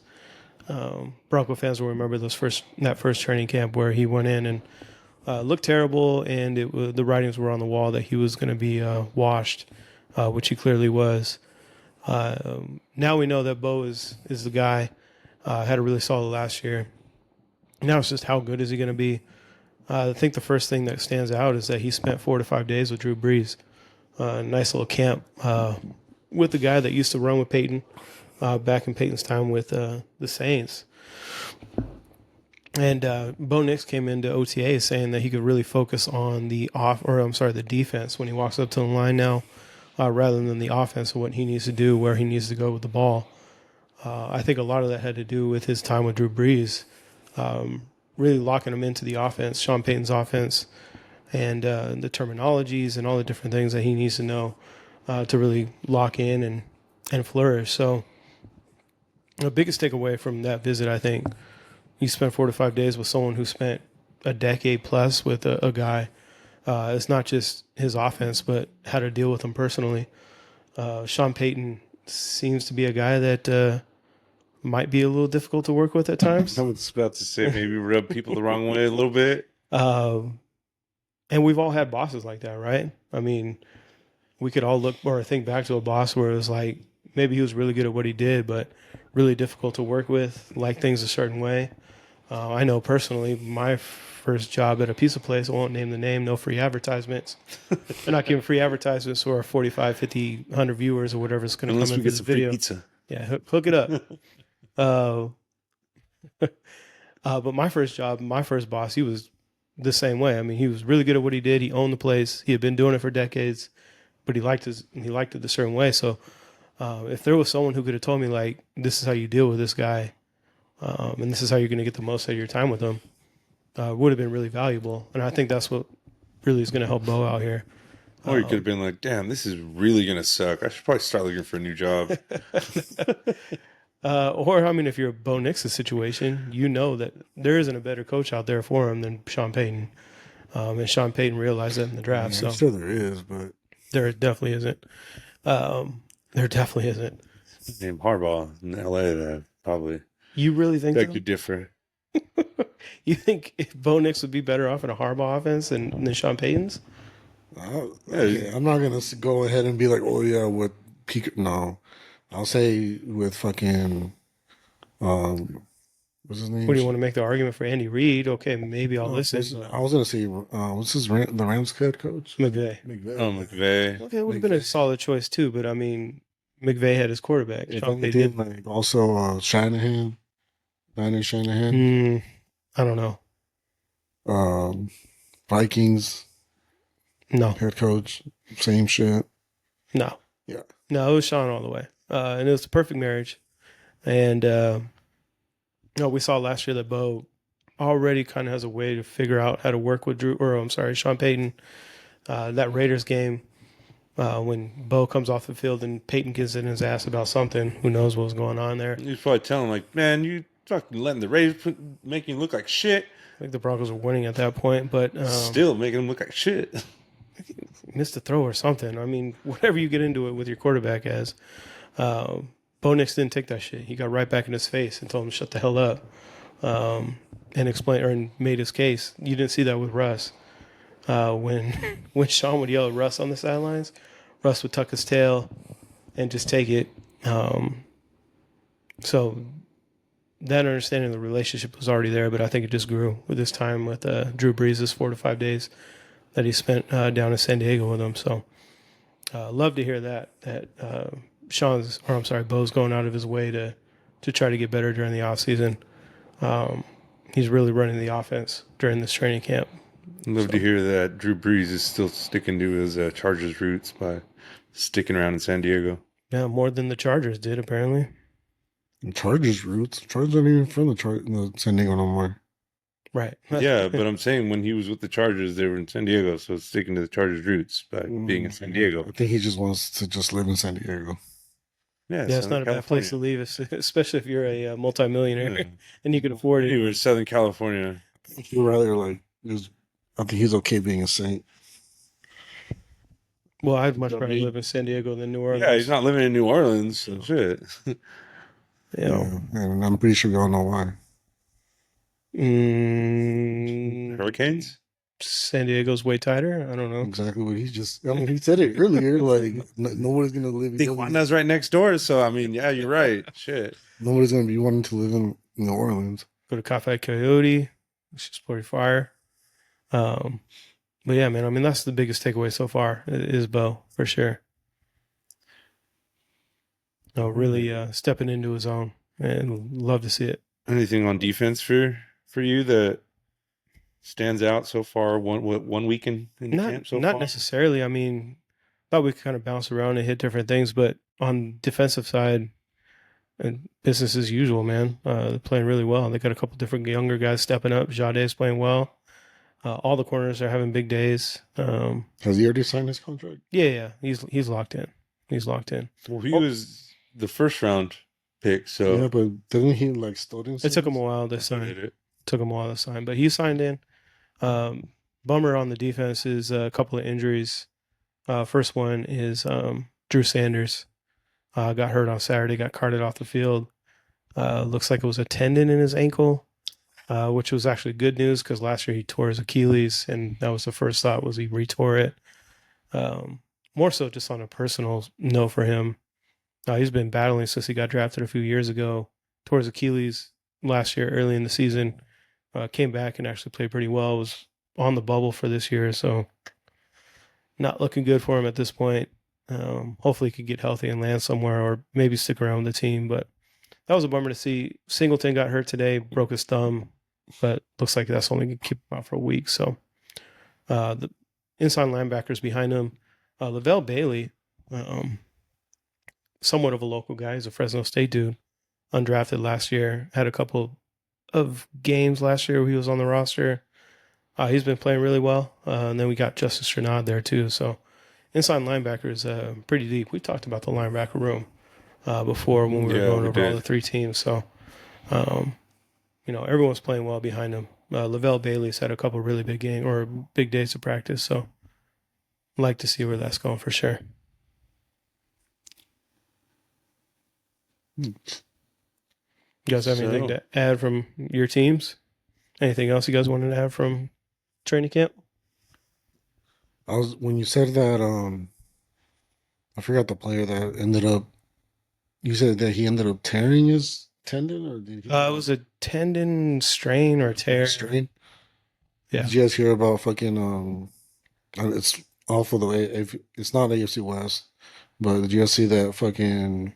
Speaker 1: Bronco fans will remember that first training camp where he went in and looked terrible, and the writings were on the wall that he was going to be washed, which he clearly was. Now we know that Bo is the guy. Had a really solid last year. Now it's just how good is he going to be? I think the first thing that stands out is that he spent 4 to 5 days with Drew Brees. Nice little camp with the guy that used to run with Peyton back in Peyton's time with the Saints. And Bo Nix came into OTA saying that he could really focus on the defense when he walks up to the line now, rather than the offense and what he needs to do, where he needs to go with the ball. I think a lot of that had to do with his time with Drew Brees, really locking him into the offense, Sean Payton's offense, and the terminologies and all the different things that he needs to know to really lock in and flourish. So the biggest takeaway from that visit, I think, you spent 4 to 5 days with someone who spent a decade plus with a guy. It's not just his offense, but how to deal with him personally. Sean Payton seems to be a guy that might be a little difficult to work with at times.
Speaker 3: I was about to say maybe rub people the wrong way a little bit.
Speaker 1: And we've all had bosses like that, right? I mean, we could all look or think back to a boss where it was like maybe he was really good at what he did, but really difficult to work with, like things a certain way. I know personally, my first job at a pizza place, I won't name the name, no free advertisements. They're not giving free advertisements to our 45, 50, 100 viewers or whatever is going to come into this video. Pizza. Yeah, hook it up. But my first job, my first boss, he was the same way. I mean, he was really good at what he did. He owned the place. He had been doing it for decades, but he liked it a certain way. So if there was someone who could have told me, like, this is how you deal with this guy, and this is how you're going to get the most out of your time with him, would have been really valuable. And I think that's what really is going to help Bo out here.
Speaker 3: Or you could have been like, damn, this is really going to suck. I should probably start looking for a new job.
Speaker 1: Or, I mean, if you're a Bo Nix's situation, you know that there isn't a better coach out there for him than Sean Payton. And Sean Payton realized that in the draft.
Speaker 2: Yeah,
Speaker 1: so
Speaker 2: I'm sure there is, but
Speaker 1: there definitely isn't. There definitely isn't.
Speaker 3: Named Harbaugh in LA, that probably.
Speaker 1: You really think
Speaker 3: That
Speaker 1: so?
Speaker 3: could differ.
Speaker 1: You think if Bo Nix would be better off in a Harbaugh offense than Sean Payton's?
Speaker 2: Okay, I'm not gonna go ahead and be like, oh yeah, with peak. No, I'll say with fucking what's his name?
Speaker 1: What do you want to make the argument for Andy Reid? Okay, maybe I'll listen.
Speaker 2: I was gonna say, what's his the Rams head coach?
Speaker 1: McVay.
Speaker 3: Oh, McVay.
Speaker 1: Okay, it would have been a solid choice too, but I mean, McVay had his quarterback.
Speaker 2: If
Speaker 1: Sean
Speaker 2: I
Speaker 1: Payton
Speaker 2: did like also Shanahan, Shanahan,
Speaker 1: I don't know.
Speaker 2: Vikings
Speaker 1: No,
Speaker 2: head coach, same shit.
Speaker 1: no,
Speaker 2: Yeah.
Speaker 1: no. It was Sean all the way, and it was the perfect marriage. And we saw last year that Bo already kind of has a way to figure out how to work with Sean Payton. That Raiders game, when Bo comes off the field and Peyton gets in his ass about something, who knows what was going on there.
Speaker 3: He's probably telling him, like, man, you fucking letting the Raiders make you look like shit.
Speaker 1: I think the Broncos were winning at that point, but
Speaker 3: Still making them look like shit.
Speaker 1: missed a throw or something. I mean, whatever you get into it with your quarterback as. Bo Nix didn't take that shit. He got right back in his face and told him to shut the hell up, and made his case. You didn't see that with Russ. When Sean would yell at Russ on the sidelines, Russ would tuck his tail and just take it. So that understanding of the relationship was already there, but I think it just grew with his time with Drew Brees, this 4 to 5 days that he spent down in San Diego with him. So love to hear that Bo's going out of his way to try to get better during the offseason. He's really running the offense during this training camp.
Speaker 3: Love to hear that Drew Brees is still sticking to his Chargers roots by sticking around in San Diego.
Speaker 1: Yeah, more than the Chargers did, apparently.
Speaker 2: And Chargers roots. Chargers aren't even from the San Diego no more.
Speaker 1: Right.
Speaker 3: Yeah, but I'm saying when he was with the Chargers, they were in San Diego, so sticking to the Chargers roots by being in San Diego.
Speaker 2: I think he just wants to just live in San Diego.
Speaker 1: Yeah, it's not a bad place to leave, especially if you're a multimillionaire and you can afford it.
Speaker 3: He was Southern California.
Speaker 2: He'd rather I think he's okay being a Saint.
Speaker 1: Well, I'd much rather live in San Diego than New Orleans.
Speaker 3: Yeah, he's not living in New Orleans, so shit.
Speaker 2: Yeah, and I'm pretty sure y'all know why.
Speaker 3: Hurricanes?
Speaker 1: San Diego's way tighter. I don't know
Speaker 2: exactly what he said it earlier. Like nobody's gonna live.
Speaker 3: Tijuana's right next door, so I mean, yeah, you're right. Shit,
Speaker 2: nobody's gonna be wanting to live in New Orleans.
Speaker 1: Go to Cafe Coyote, which is pretty fire. But yeah, man. I mean, that's the biggest takeaway so far is Bo for sure. No, really stepping into his own, and love to see it.
Speaker 3: Anything on defense for you that stands out so far? One week in camp so far?
Speaker 1: Not necessarily. I mean, thought we could kind of bounce around and hit different things, but on defensive side, and business as usual, man. They're playing really well. They got a couple different younger guys stepping up. Jade's playing well. All the corners are having big days.
Speaker 2: Has he already signed his contract?
Speaker 1: Yeah. He's locked in.
Speaker 3: Well, he was the first round pick, so
Speaker 2: yeah, but didn't he still didn't?
Speaker 1: It took him a while to sign. But he signed in. Bummer on the defense is a couple of injuries. First one is Drew Sanders. Got hurt on Saturday, got carted off the field. Looks like it was a tendon in his ankle, which was actually good news because last year he tore his Achilles, and that was the first thought was he retore it. More so just on a personal note for him. He's been battling since he got drafted a few years ago. Tore his Achilles last year, early in the season. Came back and actually played pretty well. Was on the bubble for this year, so not looking good for him at this point. Hopefully he could get healthy and land somewhere or maybe stick around with the team. But that was a bummer to see. Singleton got hurt today, broke his thumb, but looks like that's only going to keep him out for a week. So the inside linebackers behind him, Lavelle Bailey, somewhat of a local guy. He's a Fresno State dude, undrafted last year, had a couple of games last year where he was on the roster. He's been playing really well. And then we got Justice Stranad there too. So inside linebackers pretty deep. We talked about the linebacker room before when we were going over all the three teams. So, everyone's playing well behind him. Lavelle Bailey's had a couple really big days of practice. So like to see where that's going for sure. You guys have anything to add from your teams? Anything else you guys wanted to add from training camp?
Speaker 2: When you said that, I forgot the player that ended up. You said that he ended up tearing his tendon, or did he?
Speaker 1: It was a tendon strain or tear.
Speaker 2: Strain.
Speaker 1: Yeah.
Speaker 2: Did you guys hear about fucking? It's awful the way it's not AFC West, but did you guys see that fucking?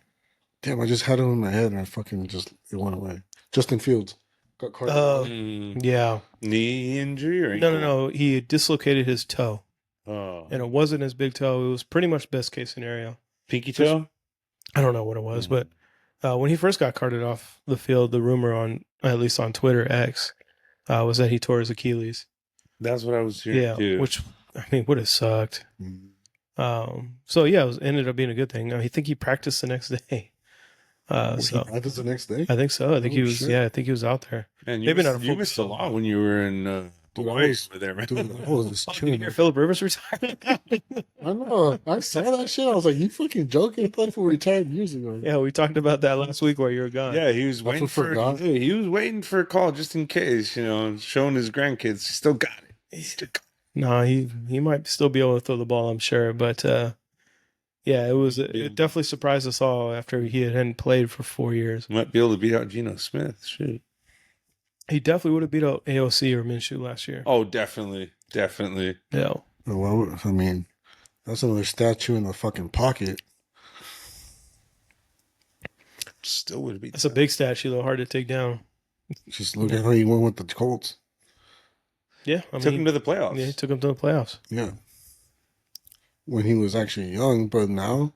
Speaker 2: Damn, I just had him in my head and I fucking it went away. Justin Fields got carted.
Speaker 1: Yeah.
Speaker 3: Knee injury or ankle?
Speaker 1: No. He dislocated his toe.
Speaker 3: Oh.
Speaker 1: And it wasn't his big toe. It was pretty much best case scenario.
Speaker 3: Pinky toe?
Speaker 1: I don't know what it was, but when he first got carted off the field, the rumor at least on Twitter X, was that he tore his Achilles.
Speaker 3: That's what I was hearing too.
Speaker 1: Which, I mean, would have sucked. So yeah, it ended up being a good thing. I think he practiced the next day.
Speaker 2: He practiced the next day?
Speaker 1: I think so. I think he was. Shit. Yeah, I think he was out there.
Speaker 3: And you missed a lot when you were in Hawaii there, man.
Speaker 2: Did you
Speaker 1: hear Philip Rivers retired?
Speaker 2: I know. I saw that shit. I was like, you fucking joking? Philip retired years ago.
Speaker 1: Yeah, we talked about that last week while you were gone.
Speaker 3: Yeah, he was waiting for a call just in case, showing his grandkids. He still got it.
Speaker 1: No, he might still be able to throw the ball, I'm sure. But yeah, it definitely surprised us all after he hadn't played for 4 years.
Speaker 3: Might be able to beat out Geno Smith. Shit.
Speaker 1: He definitely would have beat out AOC or Minshew last year.
Speaker 3: Oh, definitely.
Speaker 1: Yeah.
Speaker 2: Well, I mean, that's another statue in the fucking pocket.
Speaker 3: Still would be.
Speaker 1: That's a big statue, though. Hard to take down.
Speaker 2: Just look at how he went with the Colts.
Speaker 1: Yeah.
Speaker 3: Took him to the playoffs.
Speaker 1: Yeah, he took him to the playoffs.
Speaker 2: Yeah. When he was actually young, but now.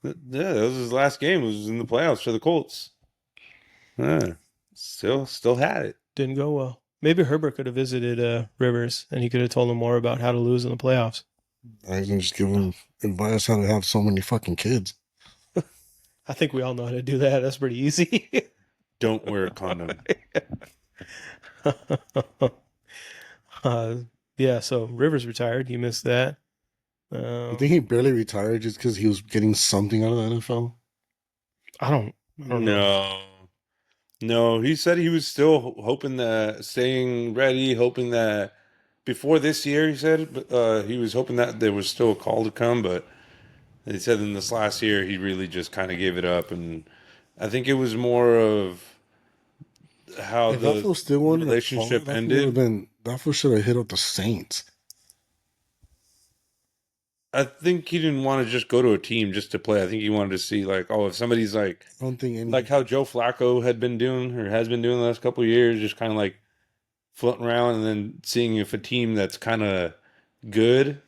Speaker 3: Yeah, that was his last game. It was in the playoffs for the Colts. Yeah. Still had it.
Speaker 1: Didn't go well. Maybe Herbert could have visited Rivers and he could have told him more about how to lose in the playoffs.
Speaker 2: I can just give him advice how to have so many fucking kids.
Speaker 1: I think we all know how to do that. That's pretty easy.
Speaker 3: Don't wear a condom.
Speaker 1: Yeah, so Rivers retired. You missed that.
Speaker 2: You think he barely retired just because he was getting something out of the NFL?
Speaker 1: I don't know.
Speaker 3: No, he said he was still hoping that staying ready, hoping that before this year, he said, he was hoping that there was still a call to come, but he said in this last year, he really just kind of gave it up. And I think it was more of how
Speaker 2: if
Speaker 3: the relationship ended.
Speaker 2: That should have hit up the Saints.
Speaker 3: I think he didn't want to just go to a team just to play. I think he wanted to see, if somebody's like,
Speaker 2: I don't think
Speaker 3: like how Joe Flacco has been doing the last couple of years, just kind of floating around and then seeing if a team that's kind of good,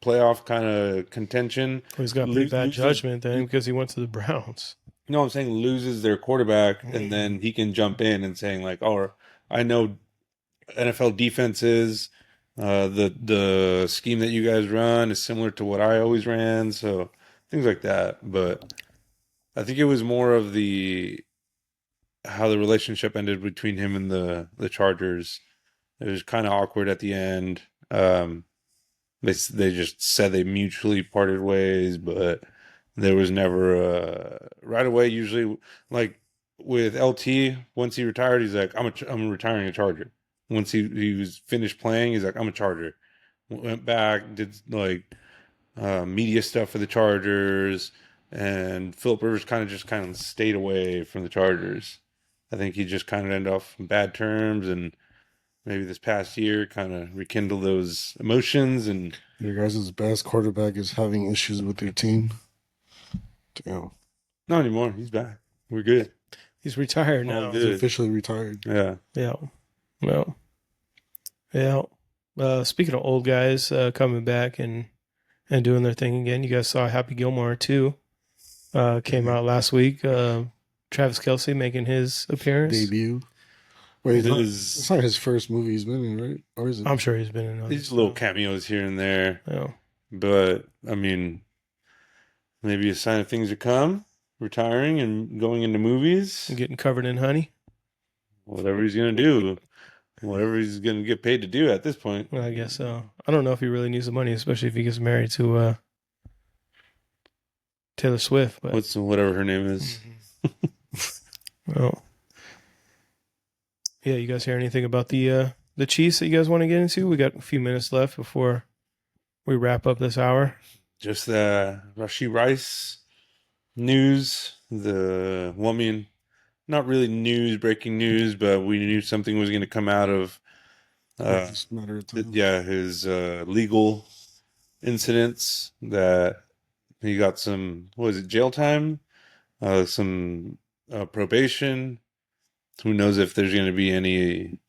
Speaker 3: playoff kind of contention.
Speaker 1: Well, he's got pretty bad judgment then because he went to the Browns.
Speaker 3: No, I'm saying loses their quarterback and then he can jump in and saying I know NFL defenses. The scheme that you guys run is similar to what I always ran, so things like that. But I think it was more of how the relationship ended between him and the Chargers. It was kind of awkward at the end. They just said they mutually parted ways, but there was never right away. Usually, like with LT, once he retired, he's like, I'm retiring a Charger. Once he was finished playing, he's like, I'm a Charger. Went back, did media stuff for the Chargers, and Philip Rivers kind of stayed away from the Chargers. I think he just kind of ended off in bad terms, and maybe this past year kind of rekindled those emotions. And
Speaker 2: your guys' best quarterback is having issues with their team. Damn.
Speaker 3: Not anymore. He's back. We're good.
Speaker 1: He's retired now.
Speaker 2: He's officially retired.
Speaker 3: Yeah.
Speaker 1: Yeah. Well, yeah. Speaking of old guys coming back and doing their thing again, you guys saw Happy Gilmore 2 came out last week. Travis Kelce making his appearance.
Speaker 2: Debut. Wait, it's not his first movie he's been in, right? Or is it?
Speaker 1: I'm sure he's been in
Speaker 3: these little cameos here and there.
Speaker 1: Yeah.
Speaker 3: But, I mean, maybe a sign of things to come. Retiring and going into movies.
Speaker 1: And getting covered in honey.
Speaker 3: Whatever he's going to do. Whatever he's going to get paid to do at this point.
Speaker 1: Well, I guess so. I don't know if he really needs the money, especially if he gets married to Taylor Swift. But
Speaker 3: whatever her name is.
Speaker 1: Well, yeah, you guys hear anything about the Chiefs that you guys want to get into? We got a few minutes left before we wrap up this hour.
Speaker 3: Just the Rashee Rice news. I mean, not really breaking news, but we knew something was going to come out of
Speaker 2: Just a matter of time.
Speaker 3: his legal incidents that he got some, what was it, jail time, some probation. Who knows if there's going to be any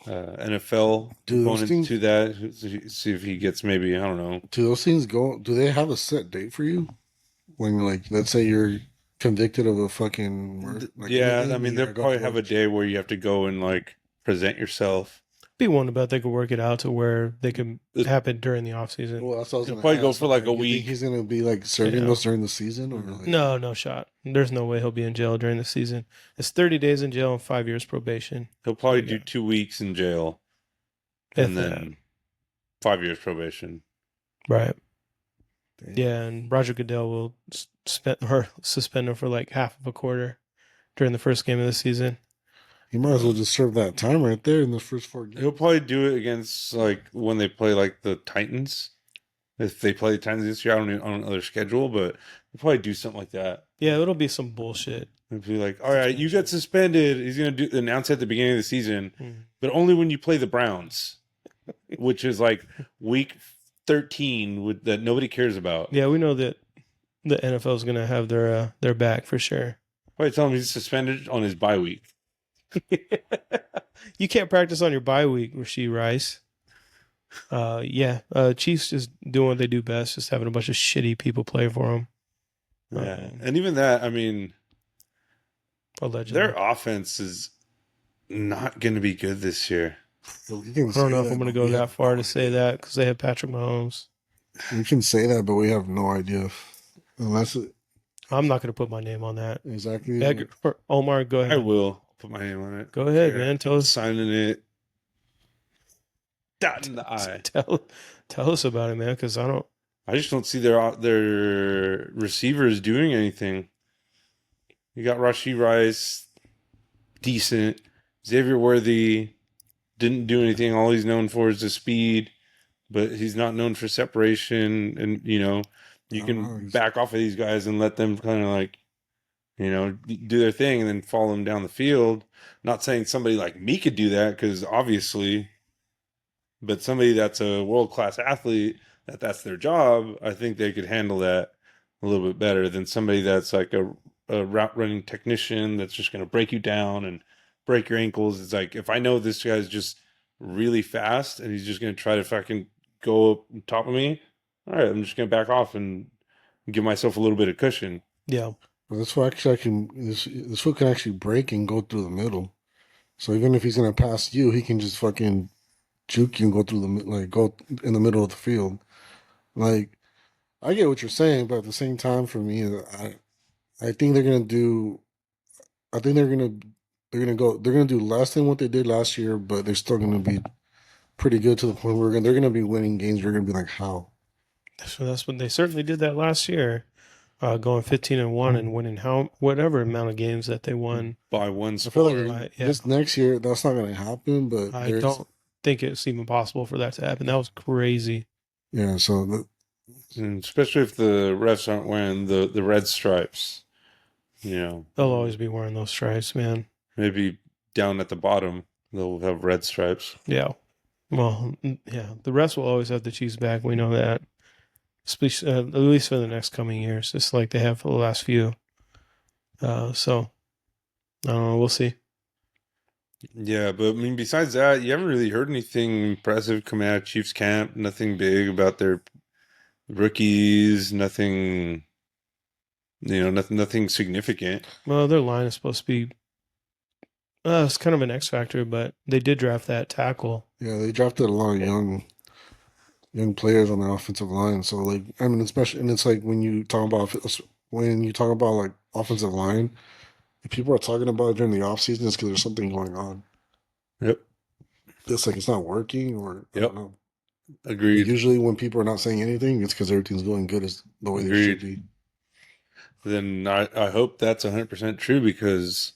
Speaker 3: NFL component to that? See if he gets maybe, I don't know.
Speaker 2: Do those things go? Do they have a set date for you? When, like, let's say you're convicted of a fucking murder. Like,
Speaker 3: yeah, I mean, they'll probably have a day where you have to go and like present yourself.
Speaker 1: Be one about they could work it out to where they could happen during the off season.
Speaker 2: Well, that's what I was
Speaker 3: He'll
Speaker 2: gonna
Speaker 3: probably go
Speaker 2: ask.
Speaker 3: for like a
Speaker 2: You
Speaker 3: week.
Speaker 2: think he's gonna be like serving those during the season, or like...
Speaker 1: No shot. There's no way he'll be in jail during the season. It's 30 days in jail and 5 years probation.
Speaker 3: He'll probably do 2 weeks in jail, and then 5 years probation.
Speaker 1: Right. Damn. Yeah, and Roger Goodell will suspend him for like half of a quarter during the first game of the season.
Speaker 2: You might as well just serve that time right there in the first 4 games.
Speaker 3: He'll probably do it against like when they play like the Titans. If they play the Titans this year, I don't know their schedule, but he'll probably do something like that.
Speaker 1: Yeah, it'll be some bullshit.
Speaker 3: It'll be like, all right, you got suspended. He's gonna announce at the beginning of the season, but only when you play the Browns, which is like week 13 that nobody cares about.
Speaker 1: Yeah, we know that the NFL is gonna have their back for sure.
Speaker 3: Probably tell him he's suspended on his bye week.
Speaker 1: You can't practice on your bye week, Rashee Rice. Chiefs just doing what they do best, just having a bunch of shitty people play for them.
Speaker 3: Yeah, and even that, I mean,
Speaker 1: allegedly,
Speaker 3: their offense is not going to be good this year.
Speaker 1: I don't know if I'm going to go that far to say that because they have Patrick Mahomes.
Speaker 2: You can say that, but we have no idea. Unless
Speaker 1: I'm not going to put my name on that.
Speaker 2: Exactly.
Speaker 1: Omar, go ahead.
Speaker 3: I will put my name on it.
Speaker 1: Go ahead, man. Tell us.
Speaker 3: Signing it. Dot in the I.
Speaker 1: Tell us about it, man, because I
Speaker 3: just don't see their receivers doing anything. You got Rashee Rice, decent. Xavier Worthy didn't do anything. All he's known for is the speed, but he's not known for separation. And you can back off of these guys and let them kind of like, do their thing and then follow them down the field. Not saying somebody like me could do that because obviously, but somebody that's a world-class athlete, that's their job, I think they could handle that a little bit better than somebody that's like a route running technician that's just going to break you down and break your ankles. It's like, if I know this guy's just really fast and he's just going to try to fucking go up on top of me, all right, I'm just going to back off and give myself a little bit of cushion.
Speaker 2: Yeah. Well, this foot this foot can actually break and go through the middle. So even if he's going to pass you, he can just fucking juke you and go through go in the middle of the field. Like, I get what you're saying, but at the same time, for me, I think they're gonna do. I think they're gonna do less than what they did last year, but they're still gonna be pretty good to the point where they're gonna be winning games. You're gonna be like, how?
Speaker 1: So that's what they certainly did that last year, going 15-1 and winning whatever amount of games that they won
Speaker 3: by one score.
Speaker 2: I feel like this next year that's not gonna happen. But
Speaker 1: I don't think it's even possible for that to happen. That was crazy.
Speaker 2: Yeah, so
Speaker 3: and especially if the refs aren't wearing the red stripes,
Speaker 1: they'll always be wearing those stripes, man.
Speaker 3: Maybe down at the bottom they'll have red stripes.
Speaker 1: Yeah, well, yeah, the refs will always have the Chiefs back. We know that, at least for the next coming years, just like they have for the last few. So I don't know. We'll see.
Speaker 3: Yeah, but I mean, besides that, you haven't really heard anything impressive coming out of Chiefs camp. Nothing big about their rookies. Nothing, nothing significant.
Speaker 1: Well, their line is supposed to be. It's kind of an X factor, but they did draft that tackle.
Speaker 2: Yeah, they drafted a lot of young players on the offensive line. So especially, and it's like when you talk about like offensive line. If people are talking about it during the offseason, it's because there's something going on.
Speaker 3: Yep.
Speaker 2: It's like it's not working or I don't know.
Speaker 3: Agreed.
Speaker 2: Usually when people are not saying anything, it's because everything's going good as the way they should be.
Speaker 3: Then I hope that's 100% true because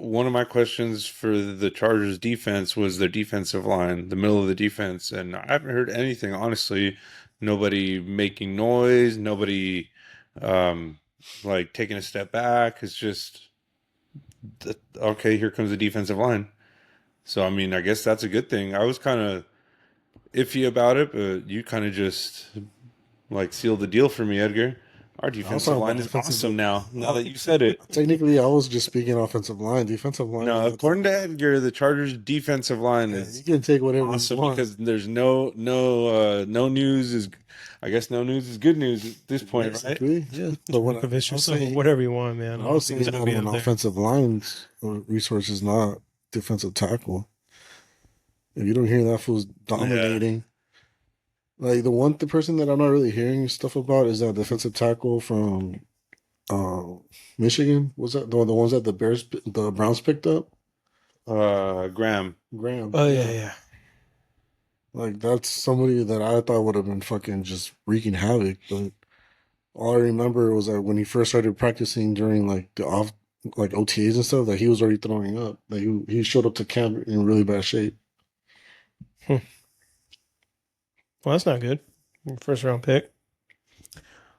Speaker 3: one of my questions for the Chargers defense was their defensive line, the middle of the defense, and I haven't heard anything, honestly. Nobody making noise, nobody like taking a step back. It's just okay, here comes the defensive line. So I mean, I guess that's a good thing. I was kind of iffy about it, but you kind of just like sealed the deal for me, Edgar. Our defensive line is awesome now that you said it.
Speaker 2: Technically, I was just speaking offensive line. Defensive line.
Speaker 3: No, according to Edgar, the Chargers' defensive line is
Speaker 2: you can take whatever
Speaker 3: awesome
Speaker 2: you want.
Speaker 3: because there's no news is. I guess no news is good news at this point, right?
Speaker 2: Yeah. But what
Speaker 1: Convince yourself whatever you want, man.
Speaker 2: I was saying that an offensive line's resource is not defensive tackle. If you don't hear that fool's dominating. Like the person that I'm not really hearing stuff about is that defensive tackle from Michigan. Was that the ones that the Browns picked up?
Speaker 3: Graham.
Speaker 1: Oh yeah.
Speaker 2: Like that's somebody that I thought would have been fucking just wreaking havoc. But all I remember was that when he first started practicing during like the OTAs and stuff, that he was already throwing up. That he showed up to camp in really bad shape.
Speaker 1: Well, that's not good. First round pick.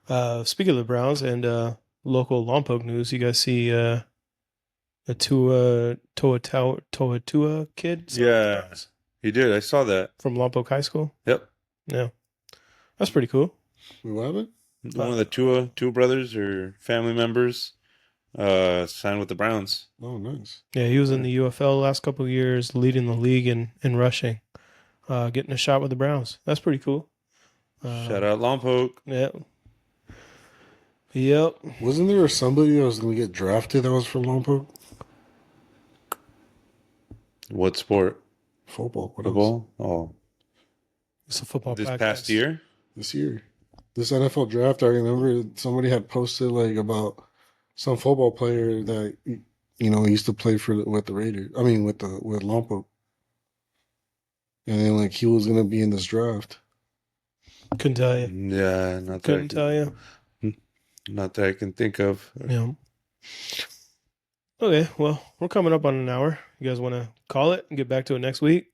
Speaker 1: Speaking of the Browns and local Lompoc news, you guys see a Toa kid?
Speaker 3: Yeah, he did. I saw that
Speaker 1: From Lompoc High School?
Speaker 3: Yep.
Speaker 1: Yeah. That's pretty cool.
Speaker 2: Wait, what happened?
Speaker 3: One of the Tua brothers or family members signed with the Browns.
Speaker 2: Oh, nice.
Speaker 1: Yeah, he was in the UFL the last couple of years, leading the league in rushing. Getting a shot with the Browns. That's pretty cool.
Speaker 3: Shout out Lompoc.
Speaker 1: Yep.
Speaker 2: Wasn't there somebody that was going to get drafted that was from Lompoc?
Speaker 3: What sport?
Speaker 2: Football. What
Speaker 3: Football? Oh.
Speaker 1: It's a football
Speaker 3: This
Speaker 1: podcast.
Speaker 3: past year?
Speaker 2: This year. This NFL draft, I remember somebody had posted like about some football player that, used to play with the Raiders. I mean, with Lompoc. And then like he was going to be in this draft.
Speaker 1: Couldn't tell you.
Speaker 3: Yeah,
Speaker 1: Couldn't tell you.
Speaker 3: Not that I can think of.
Speaker 1: Yeah. Okay, well, we're coming up on an hour. You guys want to call it and get back to it next week?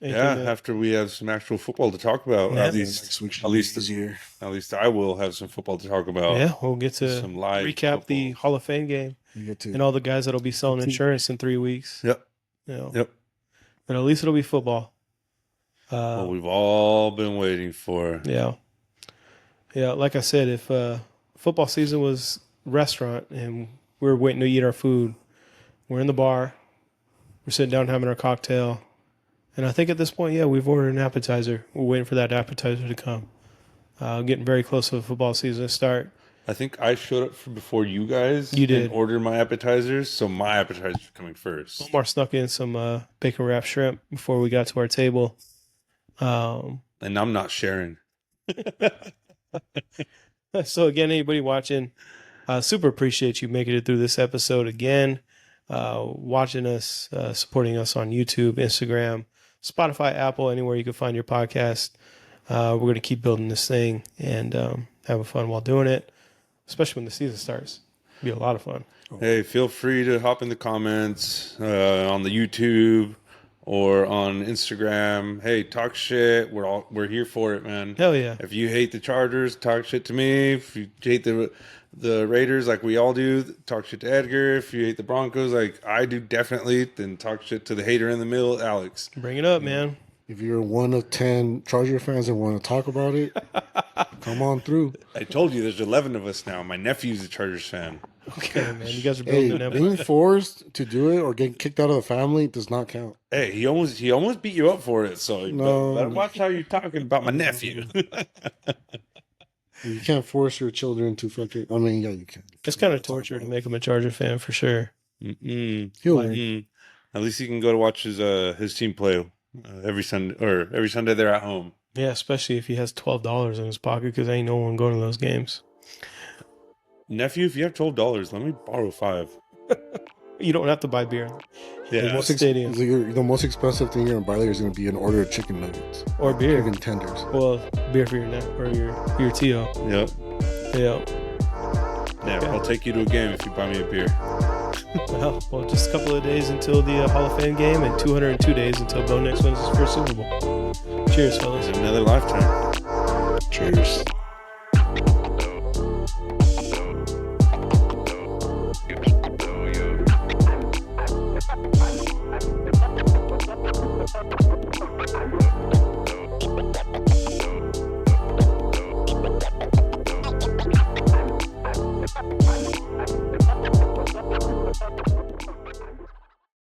Speaker 3: After we have some actual football to talk about,
Speaker 1: Yeah.
Speaker 3: at least
Speaker 2: this year.
Speaker 3: At least I will have some football to talk about.
Speaker 1: Yeah, we'll get to
Speaker 3: some live
Speaker 1: recap the
Speaker 3: football.
Speaker 1: Hall of Fame game
Speaker 2: You get to
Speaker 1: and all the guys that'll be selling insurance in 3 weeks.
Speaker 3: Yep.
Speaker 1: But at least it'll be football.
Speaker 3: What we've all been waiting for.
Speaker 1: Yeah. Like I said, if football season was restaurant and we're waiting to eat our food, we're in the bar, we're sitting down having our cocktail, and I think at this point, we've ordered an appetizer. We're waiting for that appetizer to come. Getting very close to the football season to start.
Speaker 3: I think I showed up before you guys.
Speaker 1: You did.
Speaker 3: And ordered my appetizers, so my appetizers are coming first.
Speaker 1: Omar snuck in some bacon wrapped shrimp before we got to our table.
Speaker 3: And I'm not sharing.
Speaker 1: So again, anybody watching, super appreciate you making it through this episode again, watching us, supporting us on YouTube, Instagram, Spotify, Apple, anywhere you can find your podcast. We're going to keep building this thing and having fun while doing it, especially when the season starts. It'll be a lot of fun.
Speaker 3: Hey, feel free to hop in the comments on the YouTube or on Instagram. Hey, talk shit. We're here for it, man.
Speaker 1: Hell yeah.
Speaker 3: If you hate the Chargers, talk shit to me. If you hate the Raiders like we all do, talk shit to Edgar. If you hate the Broncos like I do definitely, then talk shit to the hater in the middle, Alex.
Speaker 1: Bring it up, man.
Speaker 2: If you're one of 10 Charger fans and want to talk about it, come on through.
Speaker 3: I told you there's 11 of us now. My nephew's a Chargers fan.
Speaker 1: Okay, man. You guys are building an empire.
Speaker 2: Being forced to do it or getting kicked out of the family does not count.
Speaker 3: Hey, he almost beat you up for it. So
Speaker 2: No.
Speaker 3: better watch how you're talking about my nephew.
Speaker 2: You can't force your children to fucking. I mean, yeah, you can.
Speaker 1: It's kind of torture to make him a Charger fan for sure.
Speaker 3: Mm-mm.
Speaker 2: He'll learn.
Speaker 3: Mm-mm. At least he can go to watch his team play every Sunday they're at home.
Speaker 1: Yeah, especially if he has $12 in his pocket because ain't no one going to those games.
Speaker 3: Nephew, if you have $12, let me borrow $5.
Speaker 1: You don't have to buy beer.
Speaker 3: Yeah,
Speaker 2: The most expensive thing you're gonna buy there is gonna be an order of chicken nuggets
Speaker 1: Or beer.
Speaker 2: chicken tenders.
Speaker 1: Well, beer for your neck or your TO.
Speaker 3: Yep.
Speaker 1: Yeah.
Speaker 3: Yeah,
Speaker 1: Okay.
Speaker 3: I'll take you to a game if you buy me a beer.
Speaker 1: Well, just a couple of days until the Hall of Fame game and 202 days until Bo Nix wins his first Super Bowl. Cheers, fellas.
Speaker 3: Another lifetime.
Speaker 2: Cheers.